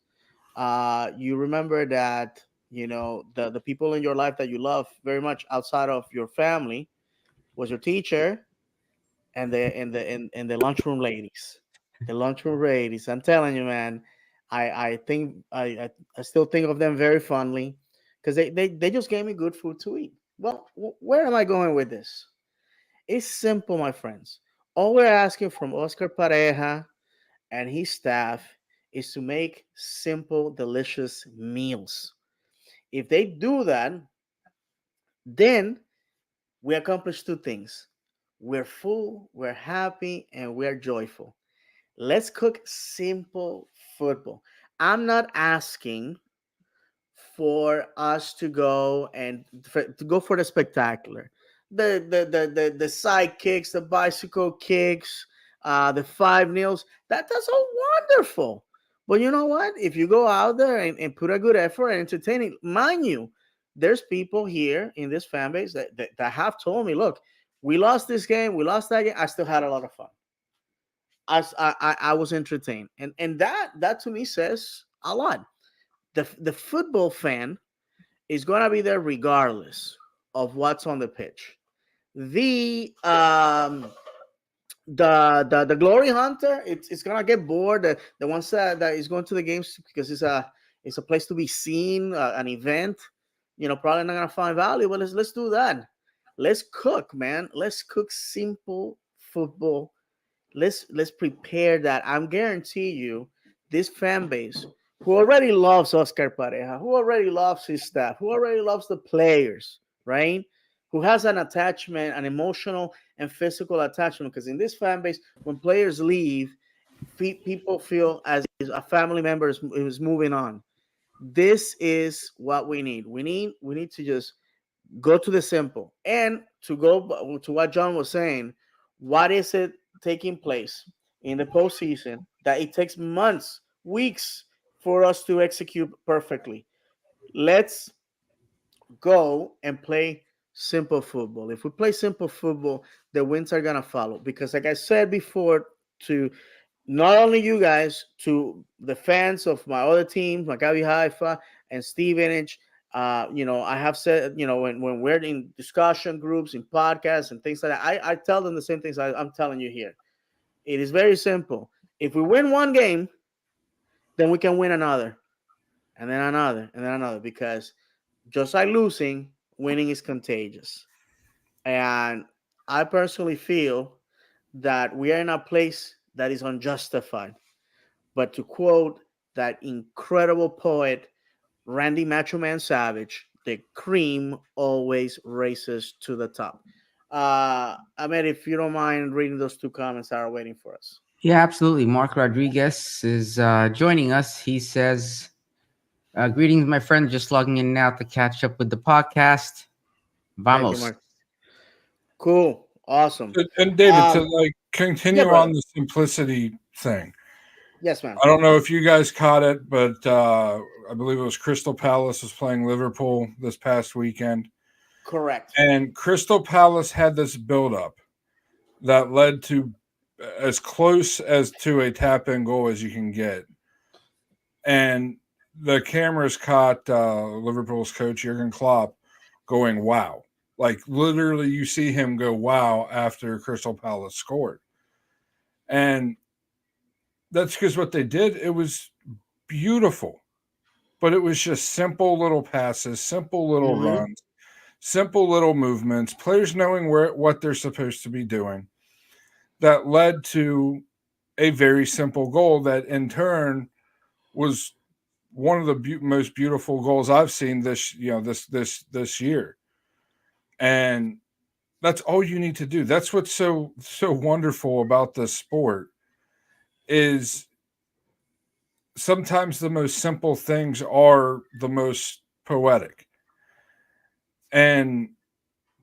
A: you remember that the people in your life that you love very much outside of your family was your teacher and the lunchroom ladies. The lunchroom ladies. I'm telling you, man. I think I still think of them very fondly because they just gave me good food to eat. Well, where am I going with this? It's simple, my friends. All we're asking from Oscar Pareja and his staff is to make simple, delicious meals. If they do that, then we accomplish two things. We're full, we're happy, and we're joyful. Let's cook simple football. I'm not asking for us to go to go for the spectacular, the side kicks, the bicycle kicks, the five nails. That's all wonderful, But you know what? If you go out there and put a good effort and entertaining, mind you, there's people here in this fan base that have told me, look, we lost this game, we lost that game. I still had a lot of fun. I was entertained, and that to me says a lot. The football fan is gonna be there regardless of what's on the pitch. The the glory hunter, it's gonna get bored. The ones that is going to the games because it's a place to be seen, an event. Probably not gonna find value, but let's do that. Let's cook, man. Let's cook simple football. Let's prepare that. I'm guarantee you, this fan base who already loves Oscar Pareja, who already loves his staff, who already loves the players, right? Who has an attachment, an emotional and physical attachment. Because in this fan base, when players leave, people feel as if a family member is moving on. This is what we need. We need to just go to the simple and to go to what John was saying. What is it taking place in the postseason that it takes months, weeks for us to execute perfectly? Let's go and play simple football. If we play simple football, the wins are gonna follow. Because, like I said before, to not only you guys, to the fans of my other teams, Maccabi Haifa and Stevenage. I have said, when we're in discussion groups, in podcasts, and things like that, I tell them the same things I'm telling you here. It is very simple. If we win one game, then we can win another, and then another, and then another, because just like losing, winning is contagious. And I personally feel that we are in a place that is unjustified. But to quote that incredible poet, Randy Macho Man Savage, the cream always races to the top. Ahmed, if you don't mind reading those two comments that are waiting for us.
B: Yeah, absolutely. Mark Rodriguez is joining us. He says, greetings, my friend. Just logging in now to catch up with the podcast.
A: Thank you,
B: Vamos.
A: Mark. Cool. Awesome.
C: And David, to like
A: Yeah,
C: continue on
A: brother.
C: the simplicity thing.
A: Yes, man.
C: I don't know if you guys caught it, but I believe it was Crystal Palace was playing Liverpool this past weekend,
A: Correct.
C: and Crystal Palace had this build-up that led to as close as to a tap-in goal as you can get, and the cameras caught Liverpool's coach Jurgen Klopp going, "Wow!" Like literally, you see him go, "Wow!" after Crystal Palace scored, and that's because what they did. It was beautiful, but it was just simple little passes, simple little
A: Mm-hmm.
C: runs, simple little movements, players knowing what they're supposed to be doing. That led to a very simple goal that in turn was one of the most beautiful goals I've seen this year. And that's all you need to do. That's what's so wonderful about this sport is sometimes the most simple things are the most poetic. And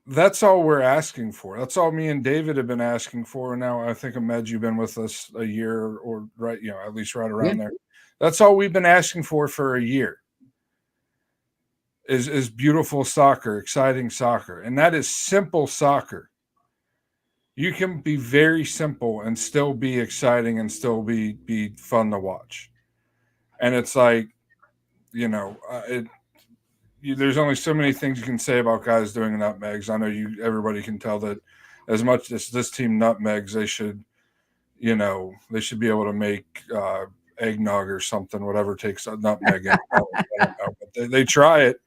C: that's all we're asking for. That's all me and David have been asking for. And now I think Ahmed, you've been with us a year or right, at least right
B: Yeah.
C: around there. That's all we've been asking for a year is beautiful soccer, exciting soccer. And that is simple soccer. You can be very simple and still be exciting and still be fun to watch. And it's like, it there's only so many things you can say about guys doing nutmegs. I know everybody can tell that as much as this team nutmegs, they should be able to make eggnog or something, whatever takes a nutmeg in. I don't know, but they try it.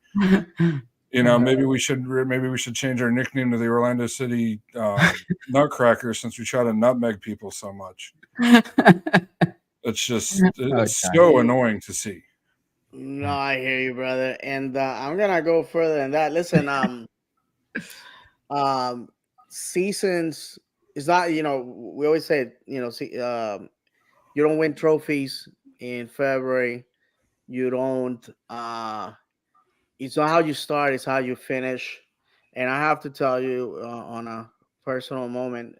C: Maybe we should change our nickname to the Orlando City Nutcrackers since we try to nutmeg people so much. It's just
B: Oh,
C: it's
B: John.
C: so annoying to see.
A: No, I hear you, brother. And I'm gonna go further than that. Listen, um, seasons is not. We always say, you don't win trophies in February. You don't. It's not how you start; it's how you finish. And I have to tell you, on a personal moment,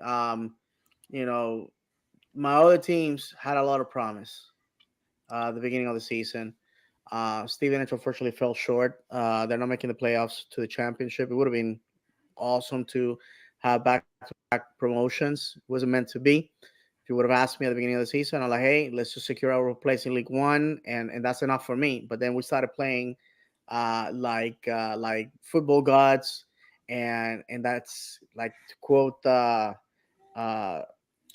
A: you know, my other teams had a lot of promise. the beginning of the season. Stevenage unfortunately fell short. They're not making the playoffs to the championship. It would have been awesome to have back-to-back promotions. It wasn't meant to be. If you would have asked me at the beginning of the season, I'm like, hey, let's just secure our place in League One, and that's enough for me. But then we started playing like football gods, and that's like to quote uh,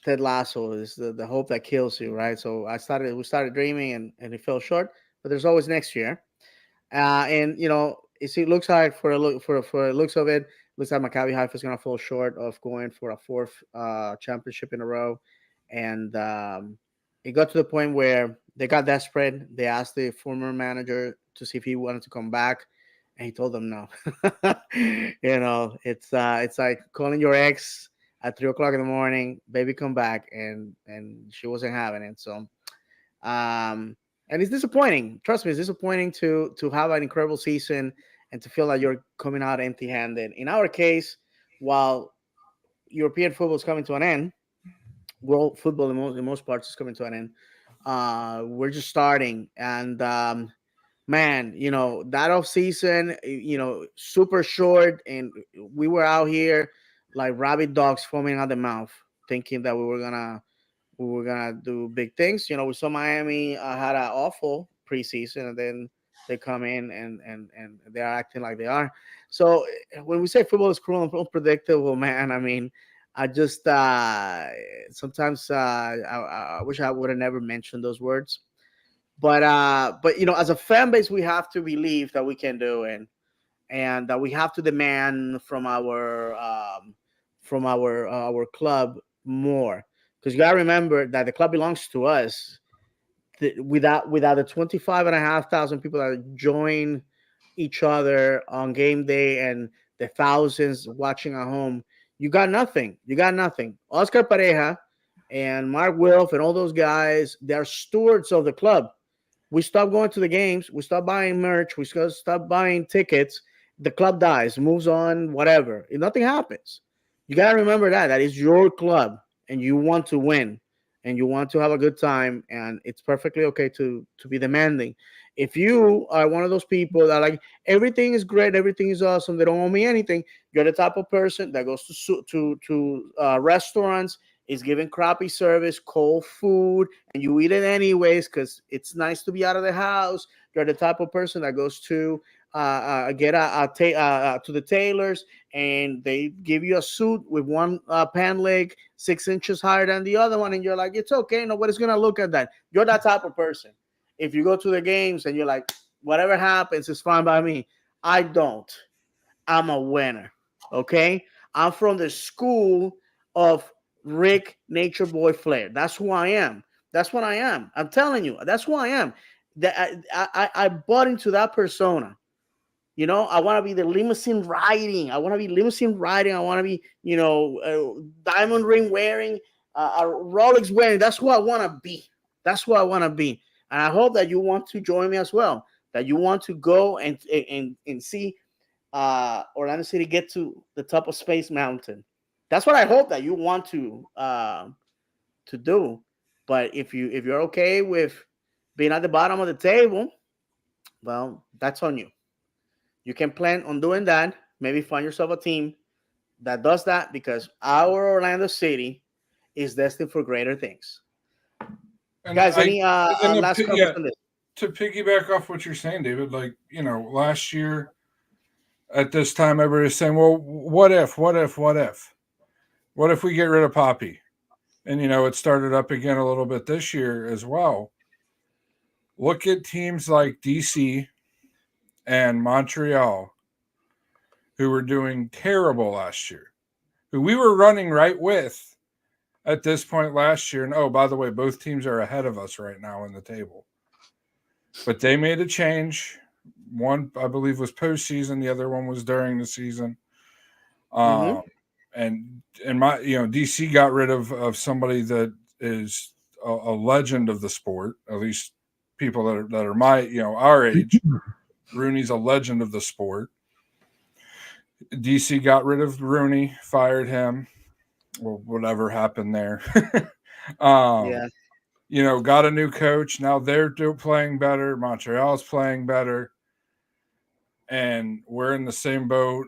A: Ted Lasso is the hope that kills you, right? So we started dreaming, and it fell short. But there's always next year. And it looks like for looks of it, looks like Maccabi Haifa is going to fall short of going for a fourth championship in a row, and it got to the point where they got desperate. They asked the former manager to see if he wanted to come back, and he told them no. It's like calling your ex at 3 o'clock in the morning, baby, come back, and she wasn't having it. So um, and it's disappointing. Trust me, it's disappointing to have an incredible season and to feel like you're coming out empty-handed. In our case, while European football is coming to an end, world football in most parts is coming to an end. We're just starting, and man, that off season, super short, and we were out here like rabid dogs foaming at the mouth, thinking that we were gonna do big things. We saw Miami had an awful preseason, and then they come in and they are acting like they are. So when we say football is cruel and unpredictable, man, I mean, I just sometimes I wish I would have never mentioned those words. But as a fan base, we have to believe that we can do it, and that we have to demand from our club more, because you got to remember that the club belongs to us. Without the 25,500 people that join each other on game day and the thousands watching at home, you got nothing. Oscar Pareja and Mark Wilf and all those guys, they're stewards of the club. We stop going to the games, we stop buying merch, we stop buying tickets, the club dies, moves on, whatever. If nothing happens, you got to remember that is your club, and you want to win, and you want to have a good time, and it's perfectly okay to be demanding. If you are one of those people that like everything is great, everything is awesome, they don't owe me anything, you're the type of person that goes to restaurants, is giving crappy service, cold food, and you eat it anyways because it's nice to be out of the house. You're the type of person that goes to get to the tailors, and they give you a suit with one pant leg 6 inches higher than the other one, and you're like, it's okay, nobody's gonna look at that. You're that type of person. If you go to the games and you're like, whatever happens is fine by me. I don't. I'm a winner. Okay, I'm from the school of Rick Nature Boy Flair. That's who I am. That's what I am. I'm telling you, that's who I am. That I bought into that persona. I want to be the limousine riding. I want to be limousine riding. I want to be, diamond ring wearing, a Rolex wearing. That's who I want to be. That's who I want to be. And I hope that you want to join me as well. That you want to go and see Orlando City get to the top of Space Mountain. That's what I hope that you want to do. But if you're okay with being at the bottom of the table, well, that's on you. You can plan on doing that. Maybe find yourself a team that does that, because our Orlando City is destined for greater things.
C: And
A: Guys,
C: I
A: any
C: and
A: last comments on this?
C: to piggyback off what you're saying, David, like, last year at this time, everybody's saying, well, what if we get rid of Poppy? And, it started up again a little bit this year as well. Look at teams like DC and Montreal, who were doing terrible last year, who we were running right with at this point last year. And oh, by the way, both teams are ahead of us right now in the table. But they made a change. One, I believe, was postseason. The other one was during the season.
A: Mm-hmm.
C: Um, and my, DC got rid of somebody that is a legend of the sport. At least people that are my, our age. Rooney's a legend of the sport. DC got rid of Rooney, fired him. Well, whatever happened there. um,
A: Yeah.
C: got a new coach. Now they're playing better. Montreal's playing better. And we're in the same boat,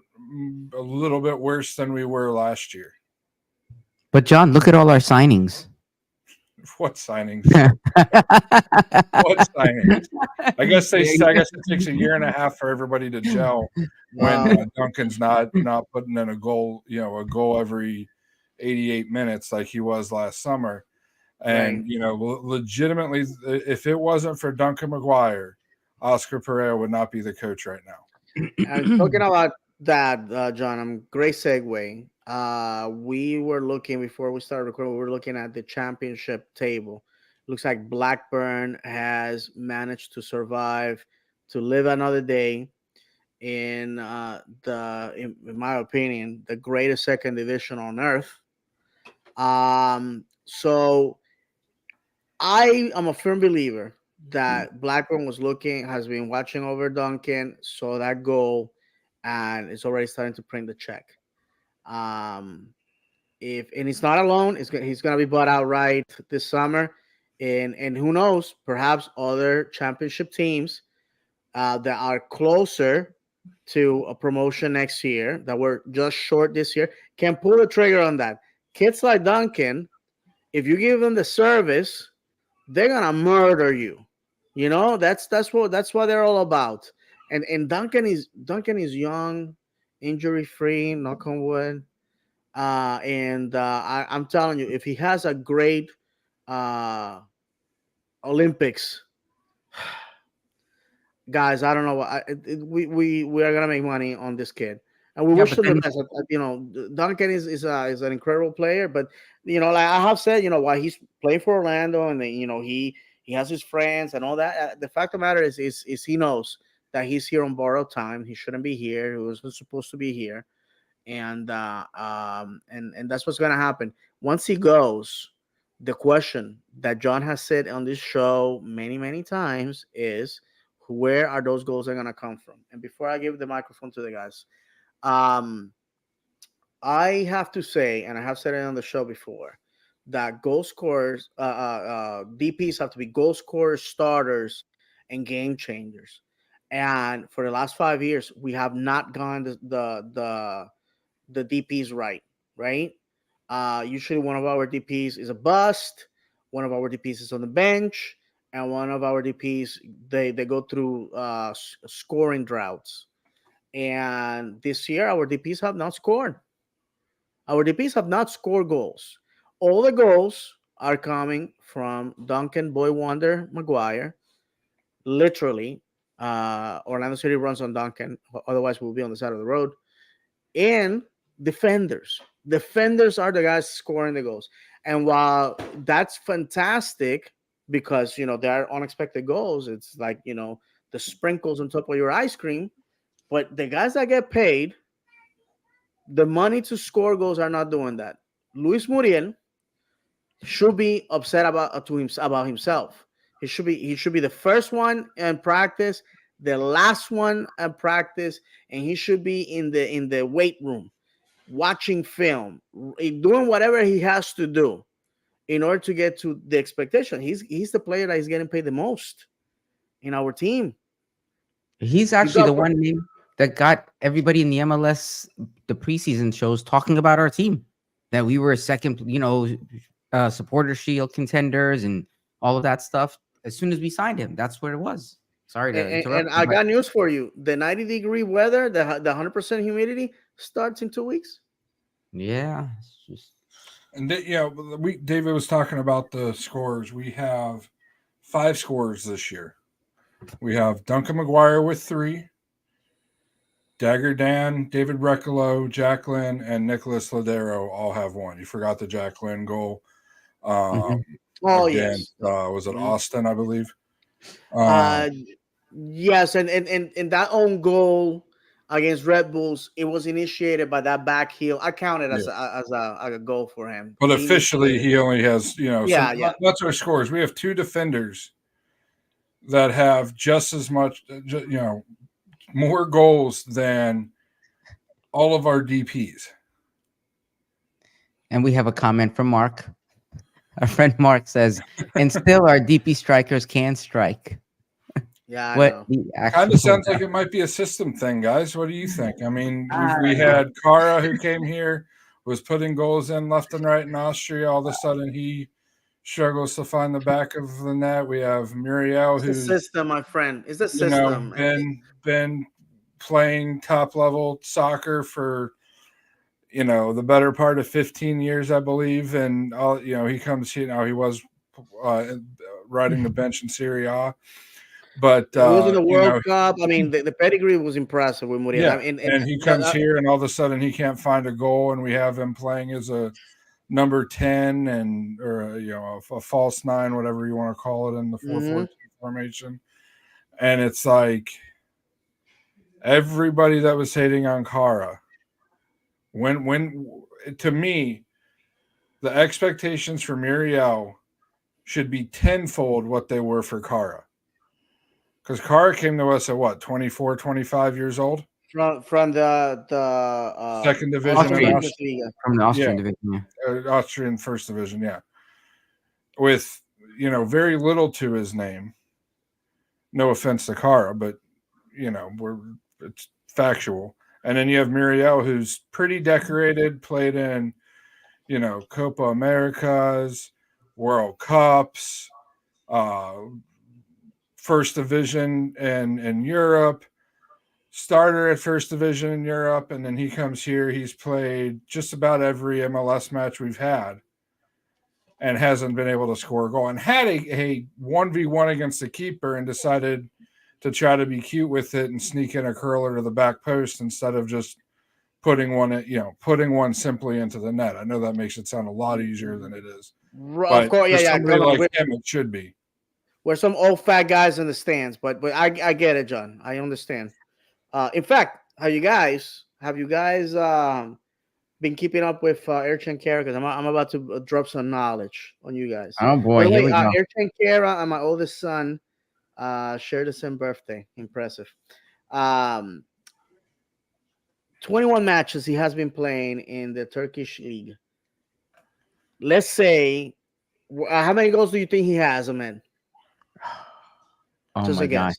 C: a little bit worse than we were last year.
B: But John, look at all our signings.
C: What signings? What signings? I guess it takes a year and a half for everybody to gel when
A: Well,
C: Duncan's not putting in a goal, a goal every 88 minutes like he was last summer.
A: right.
C: And legitimately, if it wasn't for Duncan McGuire, Oscar Pereira would not be the coach right now.
A: And talking about that, John, great segue. We were looking before we started recording. We were looking at the championship table. Looks like Blackburn has managed to survive to live another day in in my opinion, the greatest second division on earth. So I am a firm believer that Blackburn has been watching over Duncan, saw that goal, and is already starting to print the check. Um, if and he's not alone, he's gonna be bought outright this summer, and who knows, perhaps other championship teams that are closer to a promotion next year that were just short this year can pull the trigger on that. Kids like Duncan, if you give them the service, they're gonna murder you. You know, that's what they're all about. And Duncan is young, injury free, knock on wood. And I'm telling you, if he has a great uh, Olympics, guys, I don't know what we are gonna make money on this kid, and we
B: Yeah,
A: wish
B: but
A: him the
B: then
A: best. Duncan is an incredible player, but like I have said, while he's playing for Orlando, and then, he has his friends and all that. The fact of the matter is he knows that he's here on borrowed time. He shouldn't be here. He wasn't supposed to be here, and that's what's gonna happen once he goes. The question that John has said on this show many times is, where are those goals are gonna come from? And before I give the microphone to the guys, um, I have to say, and I have said it on the show before, that goal scorers, DPS have to be goal scorers, starters, and game changers. And for the last 5 years, we have not gone the DPs right? Usually one of our DPs is a bust, one of our DPs is on the bench, and one of our DPs they go through scoring droughts. And this year, our DPs have not scored. Our DPs have not scored goals. All the goals are coming from Duncan Boy Wonder McGuire. Literally, Orlando City runs on Duncan. Otherwise, we'll be on the side of the road. And defenders. Defenders are the guys scoring the goals. And while that's fantastic because there are unexpected goals, it's like the sprinkles on top of your ice cream. But the guys that get paid the money to score goals are not doing that. Luis Muriel should be upset about himself. He should be the first one in practice, the last one in practice, and he should be in the weight room watching film, doing whatever he has to do in order to get to the expectation. He's the player that is getting paid the most in our team.
B: he's
A: You
B: actually
A: got
B: the one name that got everybody in the MLS, the preseason shows, talking about our team. That we were a second, supporter shield contenders and all of that stuff. As soon as we signed him, that's what it was. Sorry to interrupt
A: and
B: you,
A: I
B: but
A: got news for you. The 90-degree weather, the 100% humidity starts in 2 weeks.
B: yeah, it's just
C: And David was talking about the scores. We have 5 scores this year. We have Duncan McGuire with 3, Dagger Dan, David Recolo, Jacqueline, and Nicholas Ladero all have 1. You forgot the Jacqueline goal. Um,
B: mhm.
A: Oh
C: Against
A: yes.
C: was it
A: Mhm.
C: Austin, I believe. Um,
A: Uh, yes, and that own goal against Red Bulls, it was initiated by that back heel. I counted
C: yeah.
A: as a goal for him.
C: But
A: He
C: officially,
A: initiated it.
C: he only has So
A: Yeah, yeah.
C: that's our scores. We have 2 defenders that have just as much, more goals than all of our DPs.
B: And we have a comment from Mark. Our friend Mark says, and still our DP strikers can strike.
A: Yeah, I
B: What
A: know.
B: the
C: Kind of
B: actual?
C: sounds like it might be a system thing, guys. What do you think? I mean,
B: I
C: we
B: don't know.
C: had Kara who came here, was putting goals in left and right in Austria. All of a sudden, he struggles to find the back of the net. We have Muriel,
A: It's the
C: who's
A: system, my friend. It's the system.
C: been playing top level soccer for the better part of 15 years, I believe. And all he comes here now. He was uh, riding the bench in Serie A, but
A: He was in the World Cup. I mean, the pedigree was impressive with Muriel.
C: yeah,
A: I mean, and
C: and he comes here, and all of a sudden he can't find a goal, and we have him playing as a number 10 and or a false nine, whatever you want to call it, in the 4-4-2
A: mhm.
C: formation. And it's like everybody that was hating on Kara, when to me, the expectations for Muriel should be tenfold what they were for Kara. Because Kara came to us at what, 24, 25 years old?
A: From the
C: Second division in
A: Austrian
B: Austrian,
C: Austria.
A: Bundesliga.
B: from the
C: Yeah,
B: Austrian division. Yeah.
C: Austrian first division, yeah. With, very little to his name. No offense to Kara, but, it's factual. And then you have Muriel, who's pretty decorated, played in, Copa Americas, World Cups, uh, first division in Europe, starter at first division in Europe, and then he comes here. He's played just about every MLS match we've had and hasn't been able to score a goal. And had a 1v1 against the keeper and decided to try to be cute with it and sneak in a curler to the back post instead of just putting one simply into the net. I know that makes it sound a lot easier than it is.
A: Of
C: But
A: course,
C: for
A: yeah, yeah.
C: somebody
A: Come on,
C: like him, it should be.
A: we're some old fat guys in the stands, but I get it, John. I understand. In fact, have you guys been keeping up with Erchan Kara? Because I'm about to drop some knowledge on you guys.
B: Oh
A: By
B: boy,
A: the
B: here
A: way,
B: we go.
A: Erchan Kara and my oldest son share the same birthday. Impressive. Um, 21 matches he has been playing in the Turkish league. Let's say, how many goals do you think he has, man?
B: Oh
A: Just a
B: my god,
A: guess.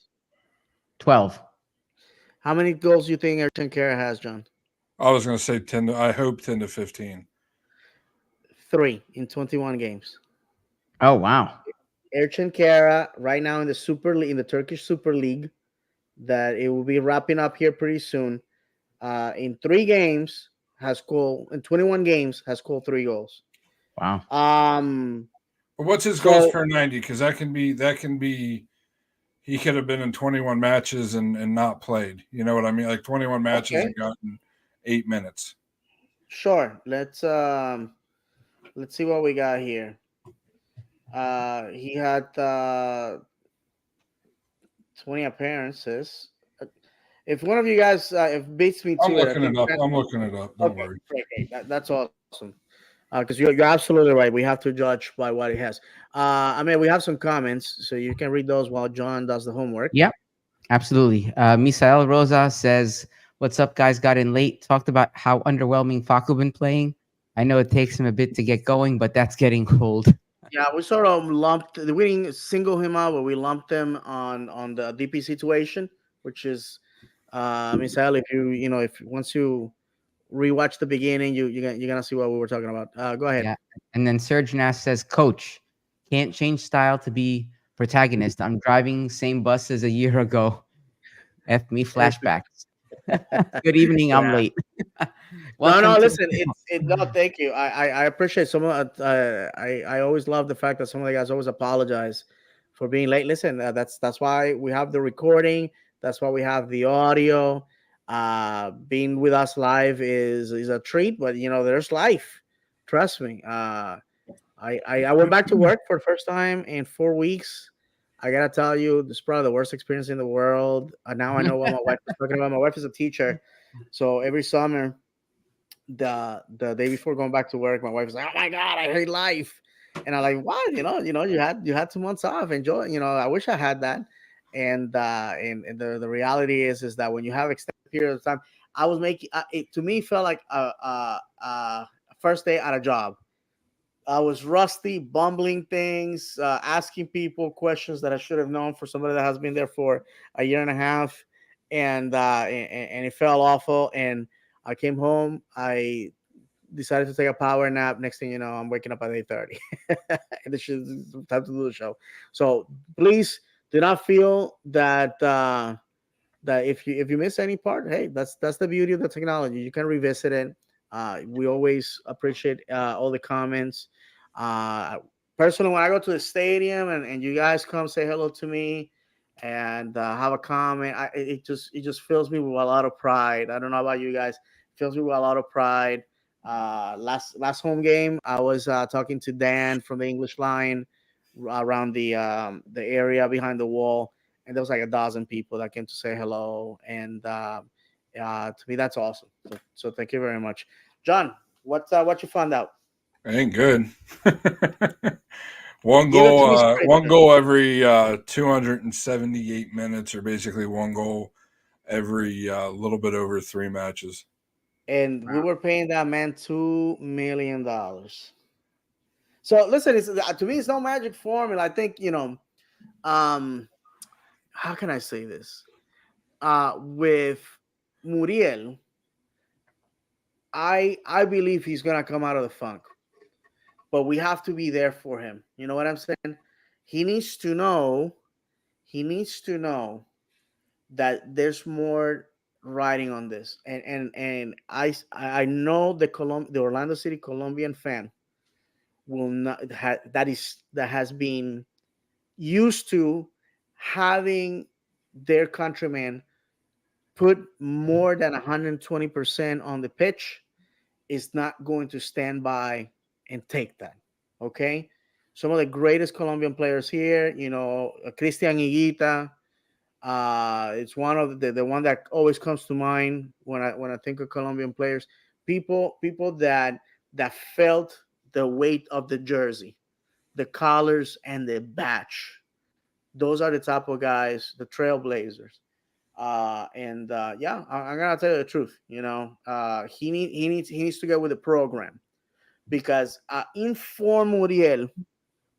B: 12.
A: How many goals do you think Erchan Kara has, John?
C: I was going to say 10 to, I hope 10 to 15.
A: 3 in 21 games.
B: Oh wow,
A: Erchan Kara right now in the Super League, in the Turkish Super League, that it will be wrapping up here pretty soon. In 3 games has scored, in 21 games has scored 3 goals.
B: wow.
A: Um,
C: But what's his goals
A: so
C: per 90? Because that can be he could have been in 21 matches and not played. You know what I mean? Like 21 matches
A: okay,
C: and gotten 8 minutes.
A: sure. Let's see what we got here. He had 20 appearances. If one of you guys if beats me
C: I'm
A: to it, I
C: looking
A: think.
C: it up. I'm looking it up. Don't
A: Okay,
C: worry.
A: great, great. That's awesome. Because you're absolutely right. We have to judge by what he has. I mean, we have some comments, so you can read those while John does the homework.
B: Yep, absolutely. Misael Rosa says, "What's up, guys? Got in late. Talked about how underwhelming Faku been playing. I know it takes him a bit to get going, but that's getting cold."
A: Yeah, we sort of lumped. We didn't single him out, but we lumped him on the DP situation, which is, Misael. If if once you rewatch the beginning, you're gonna see what we were talking about. Go ahead.
B: Yeah. And then Serge Nass says, "Coach, can't change style to be protagonist. I'm driving same bus as a year ago. F me flashbacks." Good evening. I'm
A: Yeah.
B: late.
A: No,
B: Welcome
A: no.
B: to
A: Listen, no. Thank you. I appreciate some of. I always love the fact that some of the guys always apologize for being late. Listen, that's why we have the recording. That's why we have the audio. Being with us live is a treat, but there's life. Trust me. I went back to work for the first time in 4 weeks. I gotta tell you, this is probably the worst experience in the world. Now I know what my wife was talking about. My wife is a teacher, so every summer the day before going back to work, my wife was like, "Oh my god, I hate life," and I'm like, "What? You had 2 months off. Enjoy. I wish I had that." And the reality is that when you have extended period of time, it to me felt like a first day at a job. I was rusty, bumbling things, asking people questions that I should have known for somebody that has been there for a year and a half, and it felt awful. And I came home. I decided to take a power nap. Next thing you know, I'm waking up at 8:30, and it's time to do the show. So please do not feel that if you miss any part, hey, that's the beauty of the technology. You can revisit it. We always appreciate all the comments. Uh, Personally, when I go to the stadium and you guys come say hello to me and have a comment, it just fills me with a lot of pride. I don't know about you guys, it fills me with a lot of pride. Last home game, I was talking to Dan from the English line around the area behind the wall, and there was like a dozen people that came to say hello, and to me that's awesome. So thank you very much, John. What you found out?
C: Ain't good. One
A: Give it to
C: goal,
A: me straight,
C: one
A: sir.
C: goal every 278 minutes, or basically one goal every little bit over 3 matches.
A: And we were paying that man $2 million. So listen, to me it's no magic formula. I think um, how can I say this? With Muriel, I believe he's gonna come out of the funk, but we have to be there for him. You know what I'm saying? He needs to know. He needs to know that there's more riding on this, and I know the Orlando City Colombian fan will not that has been used to having their countrymen put more than 120% on the pitch is not going to stand by and take that. Okay. Some of the greatest Colombian players here, Christian Higuita. It's one of the one that always comes to mind when I think of Colombian players. People that felt the weight of the jersey, the collars, and the badge. Those are the type of guys, the trailblazers. And yeah, I'm gonna tell you the truth. He needs to get with the program because in form Muriel,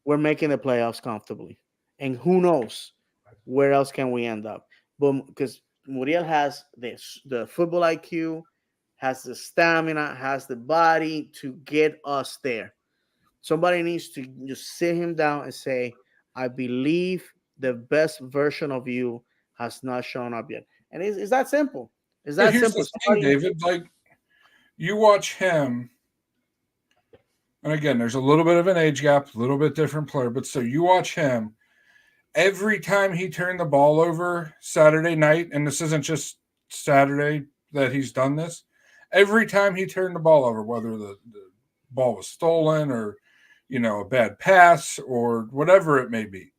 A: we're making the playoffs comfortably, and who knows where else can we end up? But because Muriel has the football IQ, has the stamina, has the body to get us there. Somebody needs to just sit him down and say, I believe the best version of you has not shown up yet. And it's that simple. It's
C: But
A: that
C: here's
A: simple.
C: the thing,
A: Somebody,
C: David. Like, you watch him, and again, there's a little bit of an age gap, a little bit different player, but so you watch him every time he turned the ball over Saturday night, and this isn't just Saturday that he's done this. Every time he turned the ball over, whether the ball was stolen or a bad pass or whatever it may be,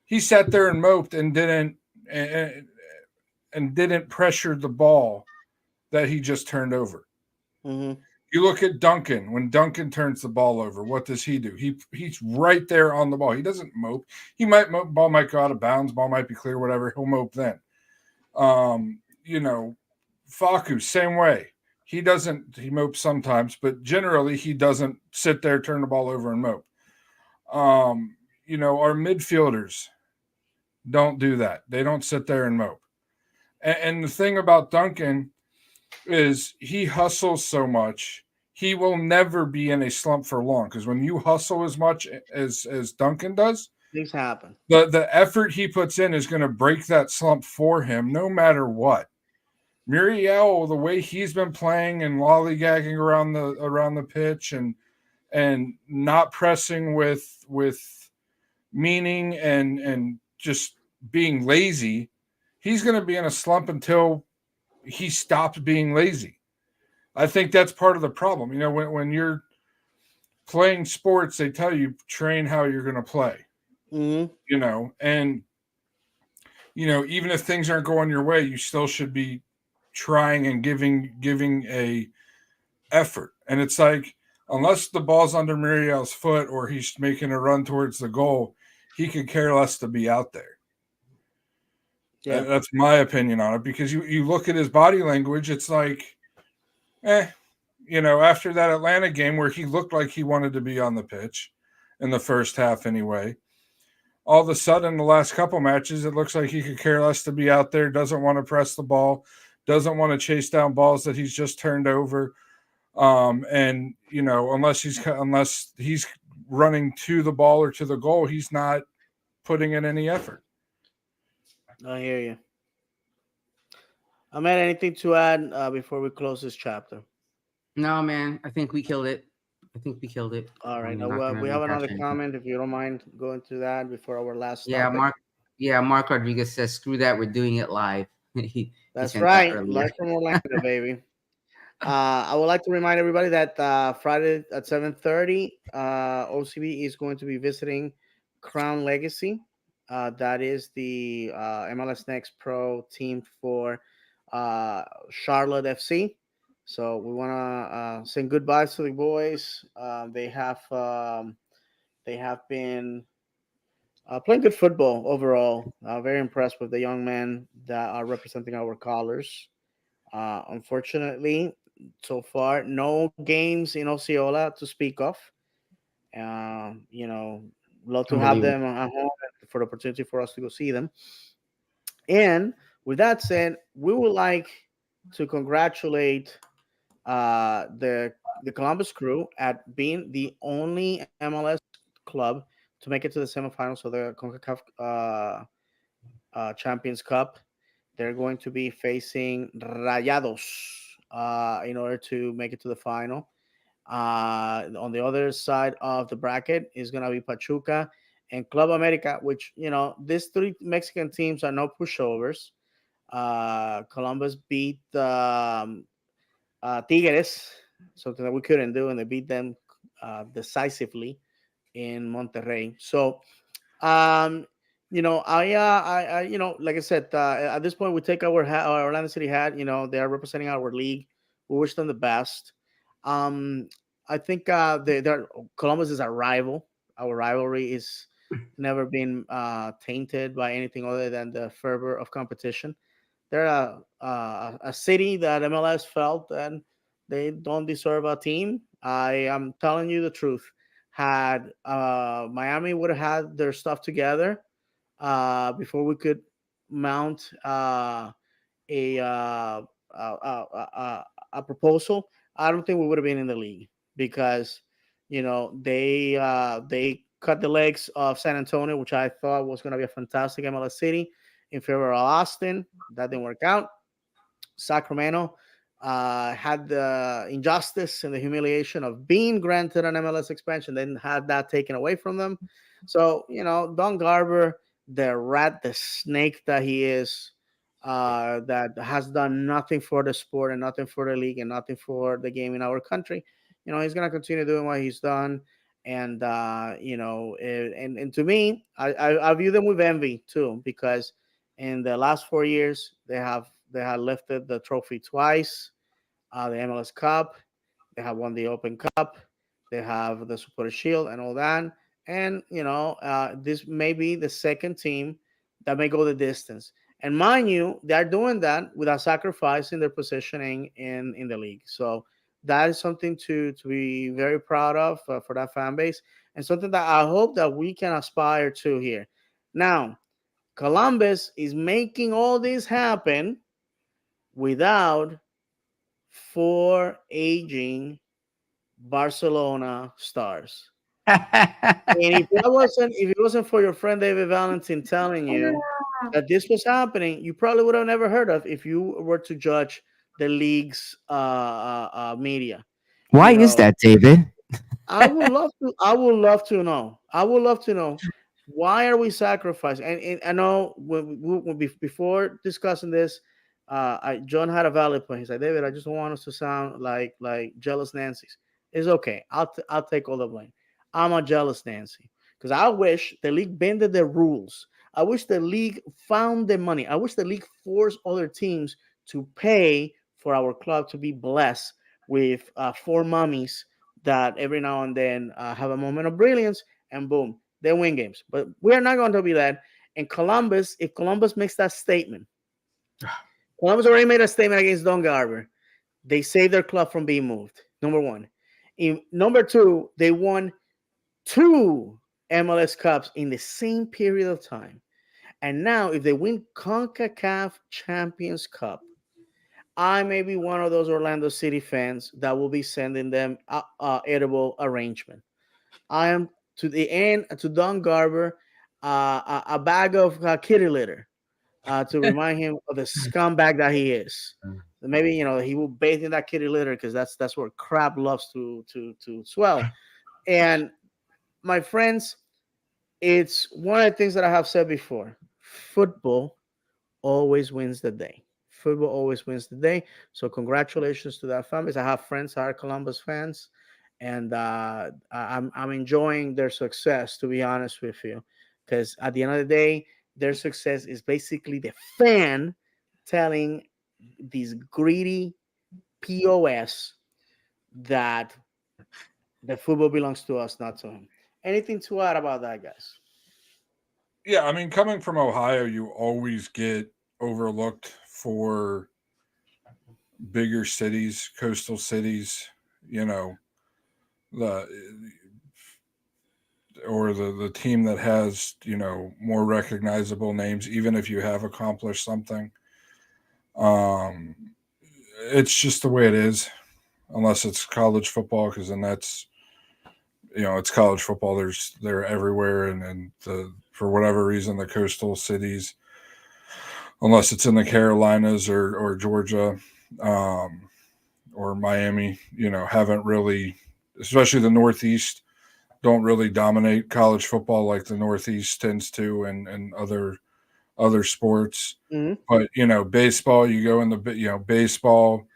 C: he sat there and moped and, and didn't pressure the ball that he just turned over.
A: mm-hmm,
C: You look at Duncan. When Duncan turns the ball over, what does he do? He's right there on the ball. He doesn't mope. He might mope. Ball might go out of bounds. Ball might be clear. Whatever. He'll mope then. You know, Faku same way. He doesn't. He mopes sometimes, but generally he doesn't sit there, turn the ball over, and mope. Our midfielders don't do that. They don't sit there and mope. And the thing about Duncan is he hustles so much, he will never be in a slump for long. Because when you hustle as much as Duncan does,
A: things happen.
C: the effort he puts in is going to break that slump for him, no matter what. Muriel, the way he's been playing and lollygagging around the pitch and not pressing with meaning and just being lazy, he's going to be in a slump until he stops being lazy. I think that's part of the problem. When you're playing sports, they tell you train how you're going to play.
A: Mm-hmm.
C: And even if things aren't going your way, you still should be trying and giving a effort. And it's like, unless the ball's under Muriel's foot or he's making a run towards the goal, he could care less to be out there.
A: Yeah.
C: That's my opinion on it, because you look at his body language, it's like, eh, after that Atlanta game where he looked like he wanted to be on the pitch in the first half anyway. All of a sudden, the last couple matches, it looks like he could care less to be out there, doesn't want to press the ball, doesn't want to chase down balls that he's just turned over. And unless he's running to the ball or to the goal, he's not putting in any effort.
A: I hear you. Ahmed, anything to add before we close this chapter?
B: No, man, I think we killed it. I think we killed it.
A: All right.
B: I'm
A: Now
B: not gonna
A: we have
B: rehash
A: another
B: anything.
A: comment, if you don't mind going to that before our last
B: Yeah,
A: topic.
B: Mark. Yeah, Mark Rodriguez says, "Screw that, we're doing it live." he
A: That's
B: sent that
A: right.
B: earlier.
A: Live from Orlando, baby. I would like to remind everybody that Friday at 7:30, OCB is going to be visiting Crown Legacy. That is the MLS Next Pro team for Charlotte FC. So we want to send goodbyes to the boys. They have been playing good football overall. Very impressed with the young men that are representing our colors. Unfortunately, so far, no games in Osceola to speak of. You know, love to have
B: Unbelievable.
A: them at home for the opportunity for us to go see them. And with that said, we would like to congratulate the Columbus Crew at being the only MLS club to make it to the semifinals of the CONCACAF Champions Cup. They're going to be facing Rayados in order to make it to the final. On the other side of the bracket is going to be Pachuca and Club America, which, these three Mexican teams are no pushovers. Columbus beat Tigres, something that we couldn't do, and they beat them decisively in Monterrey. So um, like I said, at this point, we take our Orlando City hat. They are representing our league. We wish them the best. Um, I think Columbus is our rival. Our rivalry is never been tainted by anything other than the fervor of competition. They're a city that MLS felt that they don't deserve a team. I am telling you the truth. Had Miami would have had their stuff together before we could mount a, uh, a, a, a a proposal, I don't think we would have been in the league because they cut the legs of San Antonio, which I thought was going to be a fantastic MLS city, in favor of Austin. That didn't work out. Sacramento had the injustice and the humiliation of being granted an MLS expansion, then had that taken away from them. So, Don Garber, the rat, the snake that he is, that has done nothing for the sport and nothing for the league and nothing for the game in our country, he's going to continue doing what he's done. And, and to me, I view them with envy too, because in the last 4 years, they have lifted the trophy twice, the MLS Cup. They have won the Open Cup. They have the Super Shield and all that. And this may be the second team that may go the distance. And mind you, they're doing that without sacrificing their positioning in the league. So that is something to be very proud of for that fan base, and something that I hope that we can aspire to here. Now, Columbus is making all this happen without four aging Barcelona stars. And if it wasn't for your friend David Valentin telling you that this was happening, you probably would have never heard of if you were to judge the league's media.
B: Why
A: You
B: is
A: know,
B: that, David?
A: I would love to. I would love to know. I would love to know why are we sacrificing. And I know before discussing this, John had a valid point. He's like, David, I just don't want us to sound like jealous Nancy's. It's okay. I'll take all the blame. I'm a jealous Nancy because I wish the league bended the rules. I wish the league found the money. I wish the league forced other teams to pay for our club to be blessed with four mummies that every now and then have a moment of brilliance, and boom, they win games. But we're not going to be that. And Columbus, if Columbus makes that statement, Columbus already made a statement against Don Garber. They saved their club from being moved. Number one. Number two, they won two MLS Cups in the same period of time. And now, if they win CONCACAF Champions Cup, I may be one of those Orlando City fans that will be sending them edible arrangement. I am to the end to Don Garber a bag of kitty litter to remind him of the scumbag that he is. Maybe he will bathe in that kitty litter because that's where crab loves to swell. And my friends, it's one of the things that I have said before. Football always wins the day. Football always wins the day. So congratulations to that families. I have friends that are Columbus fans, and I'm enjoying their success. To be honest with you, because at the end of the day, their success is basically the fan telling these greedy POS that the football belongs to us, not to him. Anything to add about that, guys?
C: Yeah, I mean, coming from Ohio, you always get overlooked for bigger cities, coastal cities, you know, the the team that has, more recognizable names, even if you have accomplished something. Um, it's just the way it is, unless it's college football, because then that's, it's college football. They're everywhere, and the for whatever reason the coastal cities, unless it's in the Carolinas or Georgia, um, or Miami, haven't really, especially the Northeast, don't really dominate college football like the Northeast tends to, and other sports.
A: Mm-hmm.
C: But baseball, you go in the baseball.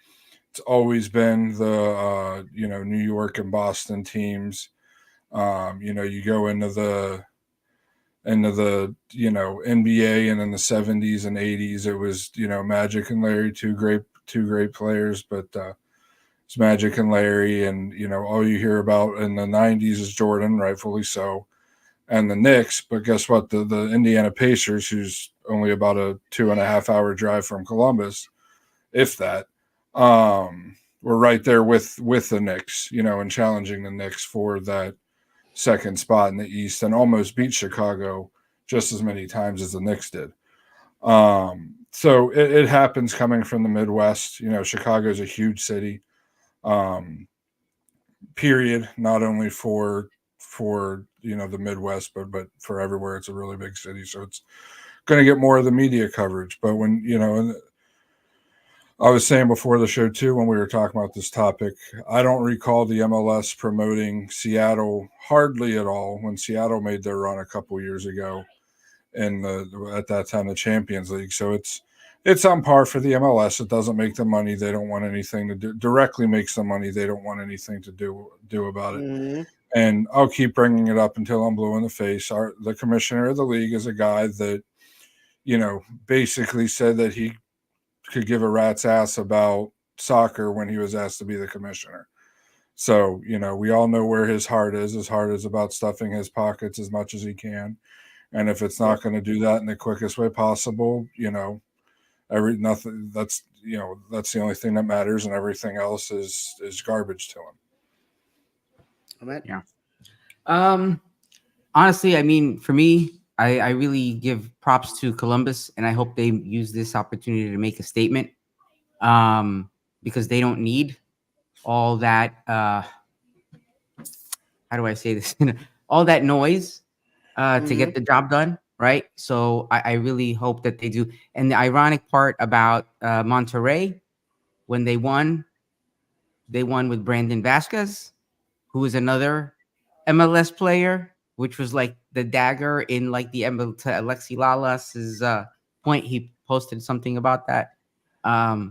C: It's always been the New York and Boston teams. You go into the NBA, and in the 70s and 80s it was Magic and Larry, two great players, but it's Magic and Larry, and all you hear about in the 90s is Jordan, rightfully so, and the Knicks. But guess what? The Indiana Pacers, who's only about a 2.5 hour drive from Columbus, if that, were right there with the Knicks, and challenging the Knicks for that second spot in the East, and almost beat Chicago just as many times as the Knicks did. So it happens coming from the Midwest. Chicago's a huge city. Um, Period. Not only for the Midwest, but for everywhere. It's a really big city, so it's going to get more of the media coverage. But when and I was saying before the show too, when we were talking about this topic, I don't recall the MLS promoting Seattle hardly at all when Seattle made their run a couple years ago in at that time the Champions League. So it's on par for the MLS. It doesn't make the money they don't want anything to do. Directly makes the money they don't want anything to do about it.
A: Mm-hmm.
C: And I'll keep bringing it up until I'm blue in the face. The commissioner of the league is a guy that basically said that he could give a rat's ass about soccer when he was asked to be the commissioner. So, we all know where his heart is. His heart is about stuffing his pockets as much as he can. And if it's not going to do that in the quickest way possible, nothing that's the only thing that matters, and everything else is garbage to him.
A: Amen.
B: Yeah. Honestly, I mean, for me, I really give props to Columbus, and I hope they use this opportunity to make a statement. Because they don't need all that. How do I say this? All that noise to
A: Mm-hmm.
B: get the job done, right? So I really hope that they do. And the ironic part about Monterrey, when they won with Brandon Vasquez, who is another MLS player, which was like the dagger in like the to Alexi Lalas's point. He posted something about that. I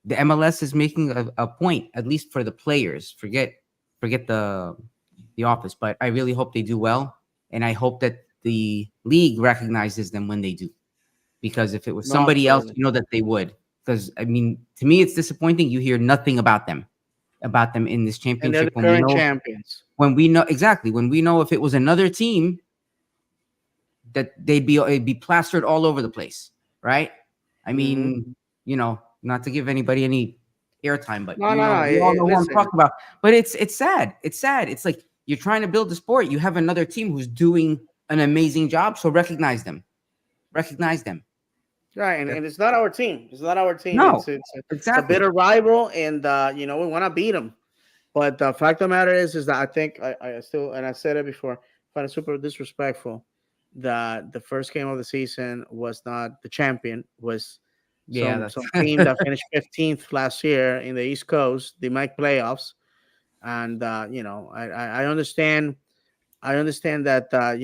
B: the MLS is making a point, at least for the players. Forget the office, but I really hope they do well, and I hope that the league recognizes them when they do. Because if it was
A: No,
B: somebody else,
A: absolutely.
B: that they would. Because I mean, to me, it's disappointing. You hear nothing about them in this
A: And they're the
B: championship
A: current champions.
B: when we know exactly when we know if it was another team that it'd be plastered all over the place, right? I
A: Mm-hmm.
B: mean, you know, Not to give anybody any airtime, but
A: No, no, no.
B: you all know who I'm
A: Listen,
B: talking about. But it's sad. It's sad. It's like you're trying to build a sport. You have another team who's doing an amazing job. So recognize them. Recognize them.
A: right,
C: Yeah.
A: and it's not our team. It's not our team.
B: No,
A: It's a
B: exactly.
A: bitter rival, and we want to beat them. But the fact of the matter is that I think I still, and I said it before, find it super disrespectful that the first game of the season was not the champion, was
B: Yeah,
A: some
B: that's
A: team that finished 15th last year in the East Coast. They make playoffs, and I understand. I understand that that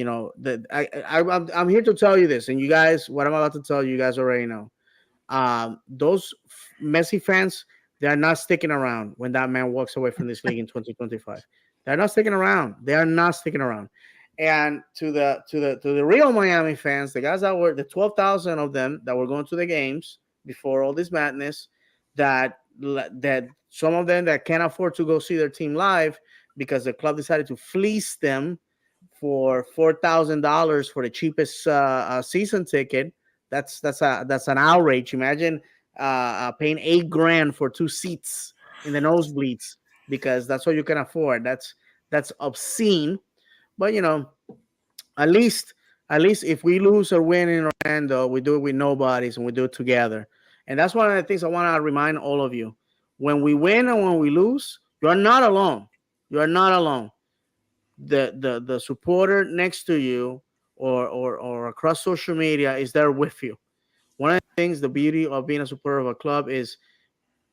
A: I'm here to tell you this, and you guys, what I'm about to tell you, you guys already know. Those Messi fans, they are not sticking around when that man walks away from this league in 2025. They're not sticking around. They are not sticking around. And to the real Miami fans, the guys that were the 12,000 of them that were going to the games before all this madness, that some of them that can't afford to go see their team live because the club decided to fleece them for $4,000 for the cheapest season ticket. That's an outrage. Imagine paying 8 grand for 2 seats in the nosebleeds because that's all you can afford. That's obscene. But at least if we lose or win in Orlando, we do it with nobodies and we do it together. And that's one of the things I want to remind all of you. When we win and when we lose, you are not alone. You are not alone. The supporter next to you or across social media is there with you. One of the things, the beauty of being a supporter of a club is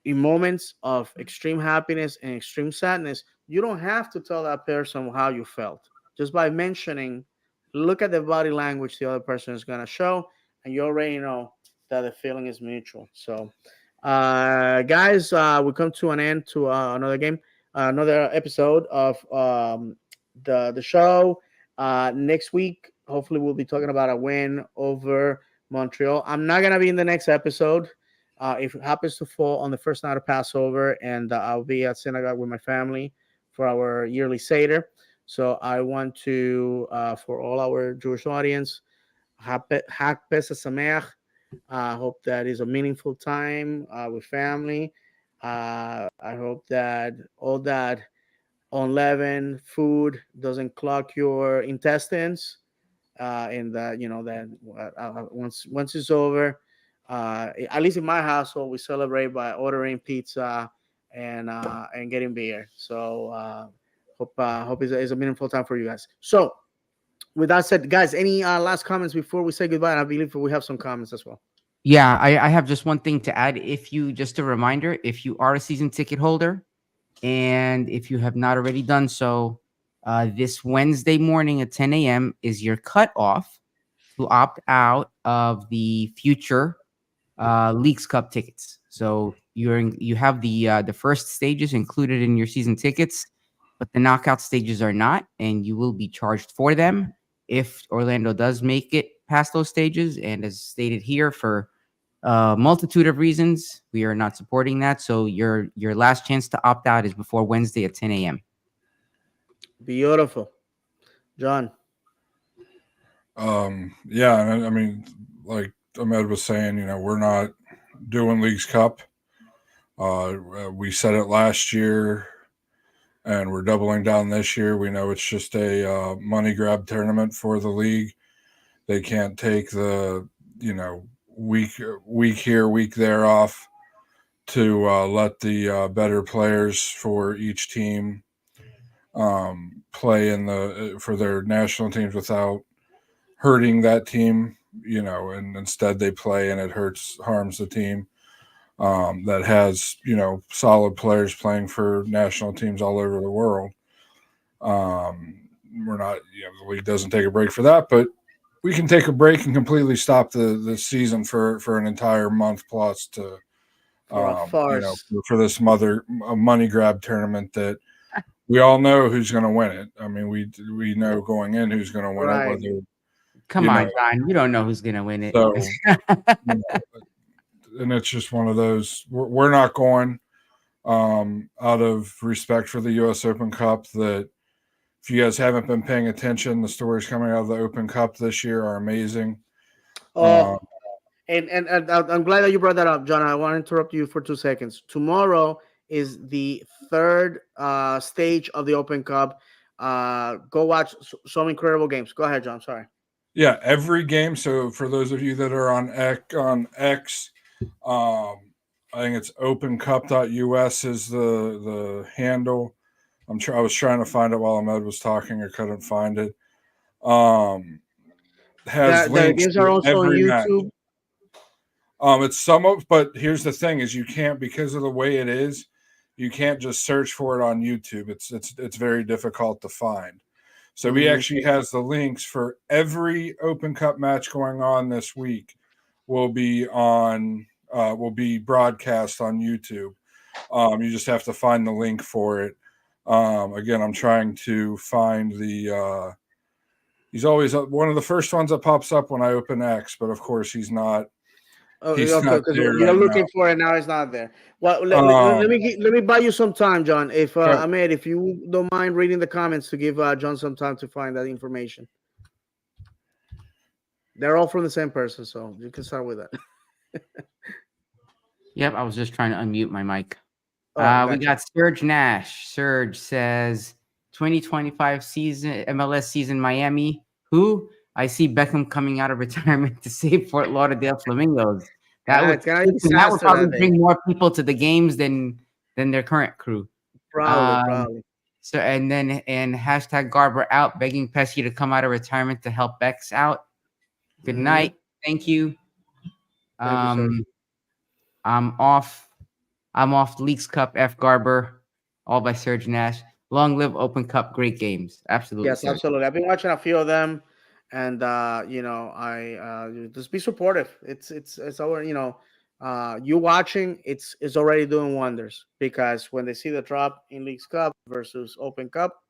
A: in moments of extreme happiness and extreme sadness, you don't have to tell that person how you felt. Just by mentioning, look at the body language the other person is going to show, and you already know that the feeling is mutual. So, guys, we come to an end to another game, another episode of the show. Next week, hopefully, we'll be talking about a win over Montreal. I'm not gonna be in the next episode. If it happens to fall on the first night of Passover, and I'll be at synagogue with my family for our yearly Seder. So I want to, for all our Jewish audience, Hak Pesach Sameach. I hope that is a meaningful time with family. I hope that all that unleavened food doesn't clog your intestines and that that once it's over, at least in my household, we celebrate by ordering pizza and getting beer. So hope it's a meaningful time for you guys. So with that said, guys, any last comments before we say goodbye? And I believe we have some comments as well.
B: Yeah, I have just one thing to add. If you just a reminder, if you are a season ticket holder, and if you have not already done so, this Wednesday morning at 10 a.m. is your cutoff to opt out of the future Leagues Cup tickets. So you have the first stages included in your season tickets, but the knockout stages are not, and you will be charged for them if Orlando does make it past those stages. And as stated here, for a multitude of reasons, we are not supporting that. So your last chance to opt out is before Wednesday at 10 a.m.
A: Beautiful, John.
C: Yeah, and I mean, like Ahmed was saying, we're not doing Leagues Cup. We said it last year, and we're doubling down this year. We know it's just a money grab tournament for the league. They can't take the week here, week there off to let the better players for each team play in the for their national teams without hurting that team. And instead they play and it harms the team that has solid players playing for national teams all over the world. We're not, the league doesn't take a break for that, but we can take a break and completely stop the season for an entire month plus to
A: For a farce.
C: for this money grab tournament that we all know who's going to win it. I mean, we know going in who's going to win it,
A: Right.
C: whether
B: Come on, John. You don't know who's gonna win it.
C: so. And it's just one of those. We're not going out of respect for the U.S. Open Cup. That if you guys haven't been paying attention, the stories coming out of the Open Cup this year are amazing.
A: Oh, I'm glad that you brought that up, John. I want to interrupt you for 2 seconds. Tomorrow is the third stage of the Open Cup. Go watch some incredible games. Go ahead, John. Sorry.
C: Yeah, every game. So for those of you that are on X, I think it's opencup.us is the handle. I was trying to find it while Ahmed was talking. I couldn't find it. Um, has
A: The
C: links
A: games are
C: to
A: also on
C: every match.
A: YouTube.
C: It's some of, but here's the thing: is you can't, because of the way it is, you can't just search for it on YouTube. It's very difficult to find. So he
A: Hmm.
C: actually has the links for every Open Cup match going on this week. Will be broadcast on YouTube. You just have to find the link for it. Again, I'm trying to find the. He's always one of the first ones that pops up when I open X, but of course he's not.
A: Oh,
C: He's
A: okay,
C: not
A: because
C: there
A: you're
C: right now.
A: looking for it now. It's not there. Well, let
C: Um,
A: me let me buy you some time, John. If
C: okay.
A: Ahmed, if you don't mind reading the comments to give John some time to find that information. They're all from the same person, so you can start with that.
B: Yep, I was just trying to unmute my mic.
A: Oh,
B: We
A: gotcha.
B: got Serge Nash. Serge says 2025 season MLS season Miami. Who? I see Beckham coming out of retirement to save Fort Lauderdale Flamingos.
A: It's gonna be
B: That would
A: disaster
B: probably
A: that day.
B: bring more people to the games than their current crew.
A: Probably,
B: Um,
A: probably.
B: so and hashtag Garber out, begging Pesky to come out of retirement to help Bex out. Good
A: Hmm.
B: night. Thank you.
A: Thank you, sir.
B: Um, I'm off. I'm off Leaks Cup F Garber, all by Serge Nash. Long live Open Cup, great games. Absolutely,
A: Yes,
B: Serge.
A: absolutely. I've been watching a few of them, and I just be supportive. It's our you watching it's already doing wonders because when they see the drop in Leagues Cup versus Open Cup,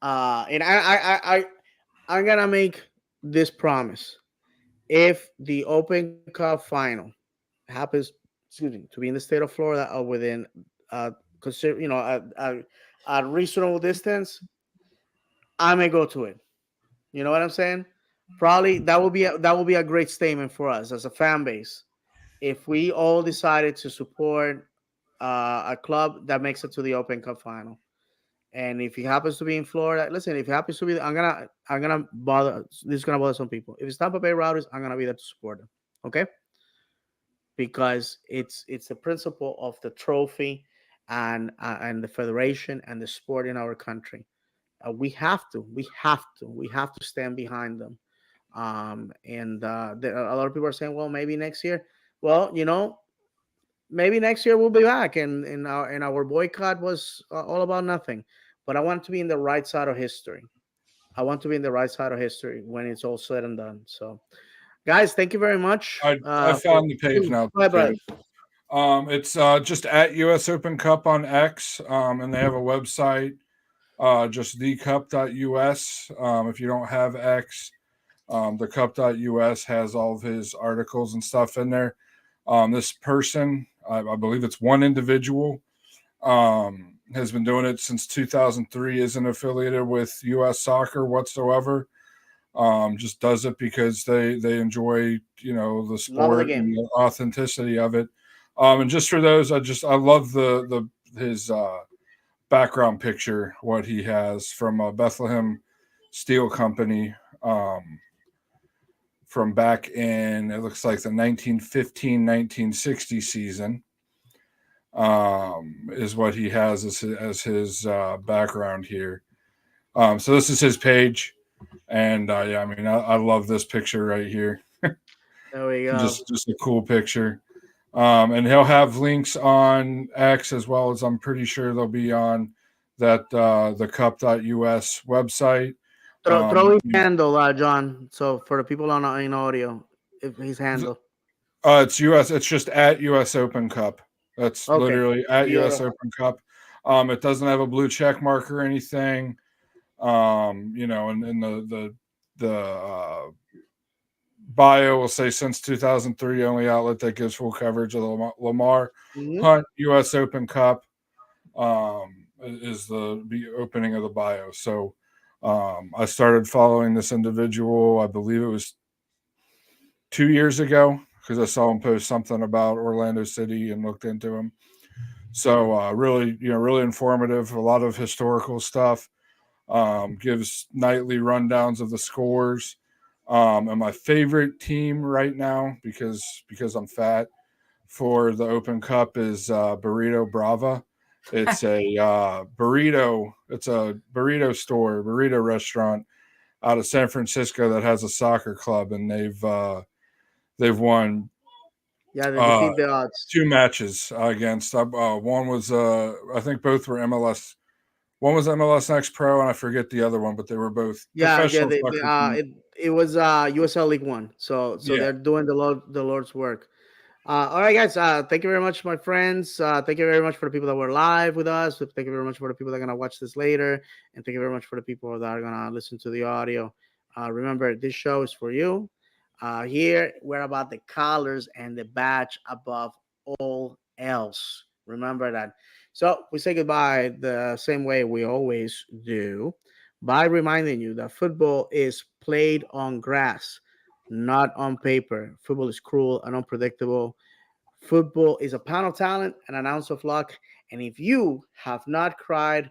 A: and I'm gonna make this promise: if the Open Cup final happens, excuse me, to be in the state of Florida or within consider a reasonable distance, I may go to it. You know what I'm saying? Probably that will be a great statement for us as a fan base if we all decided to support a club that makes it to the Open Cup final. And if he happens to be in Florida, listen. If he happens to be, I'm gonna bother. This is gonna bother some people. If it's Tampa Bay Rowdies, I'm gonna be there to support them. Okay, because it's the principle of the trophy and the federation and the sport in our country. We have to stand behind them. And a lot of people are saying, well, maybe next year. Well, maybe next year we'll be back, and our boycott was all about nothing. But I want to be in the right side of history. I want to be in the right side of history when it's all said and done. So, guys, thank you very much.
C: I
A: For
C: found the page now,
A: Bye, brother.
C: Jay. It's just at US Open Cup on X, and they have a website, just thecup.us. If you don't have X, thecup.us has all of his articles and stuff in there. This person, I believe it's one individual, has been doing it since 2003, isn't affiliated with US soccer whatsoever. Just does it because they enjoy the
A: Love of the
C: sport
A: game.
C: and the authenticity of it. And just for those, I love the his background picture, what he has from Bethlehem Steel Company, from back in, it looks like the 1915-1960 season, is what he has as his background here. So this is his page. And yeah, I mean, I love this picture right here.
A: There we go.
C: Just a cool picture. And he'll have links on X as well as I'm pretty sure they'll be on that the cup.us website.
A: Throw his
C: You
A: handle, John. So for the people on in audio, if his
C: know,
A: handle.
C: it's US. It's just at US Open Cup. That's
A: Okay,
C: literally at US
A: beautiful.
C: Open Cup. It doesn't have a blue check mark or anything. And the bio will say since 2003, only outlet that gives full coverage of the Lamar
A: Hmm.
C: Hunt U.S. Open Cup, is the opening of the bio. So I started following this individual. I believe it was 2 years ago because I saw him post something about Orlando City and looked into him. So really, really informative. A lot of historical stuff. Gives nightly rundowns of the scores. And my favorite team right now, because I'm fat, for the Open Cup is Burrito Brava. It's a burrito. It's a burrito store, burrito restaurant out of San Francisco that has a soccer club, and they've won
A: Yeah, they
C: uh,
A: beat the odds.
C: 2 matches against. One was I think both were MLS. One was MLS Next Pro, and I forget the other one, but they were both
A: Yeah, yeah.
C: professional soccer teams.
A: It was USL League One. So
C: Yeah,
A: they're doing the Lord's work. All right, guys. Thank you very much, my friends. Thank you very much for the people that were live with us. Thank you very much for the people that are gonna watch this later, and thank you very much for the people that are gonna listen to the audio. Remember, this show is for you. Here, we're about the colors and the badge above all else. Remember that. So we say goodbye the same way we always do by reminding you that football is played on grass, not on paper. Football is cruel and unpredictable. Football is a pound of talent and an ounce of luck. And if you have not cried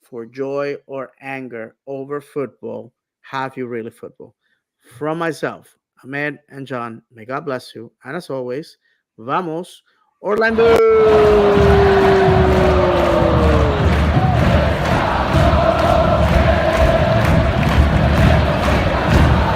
A: for joy or anger over football, have you really football? From myself, Ahmed and John, may God bless you. And as always, vamos, Orlando!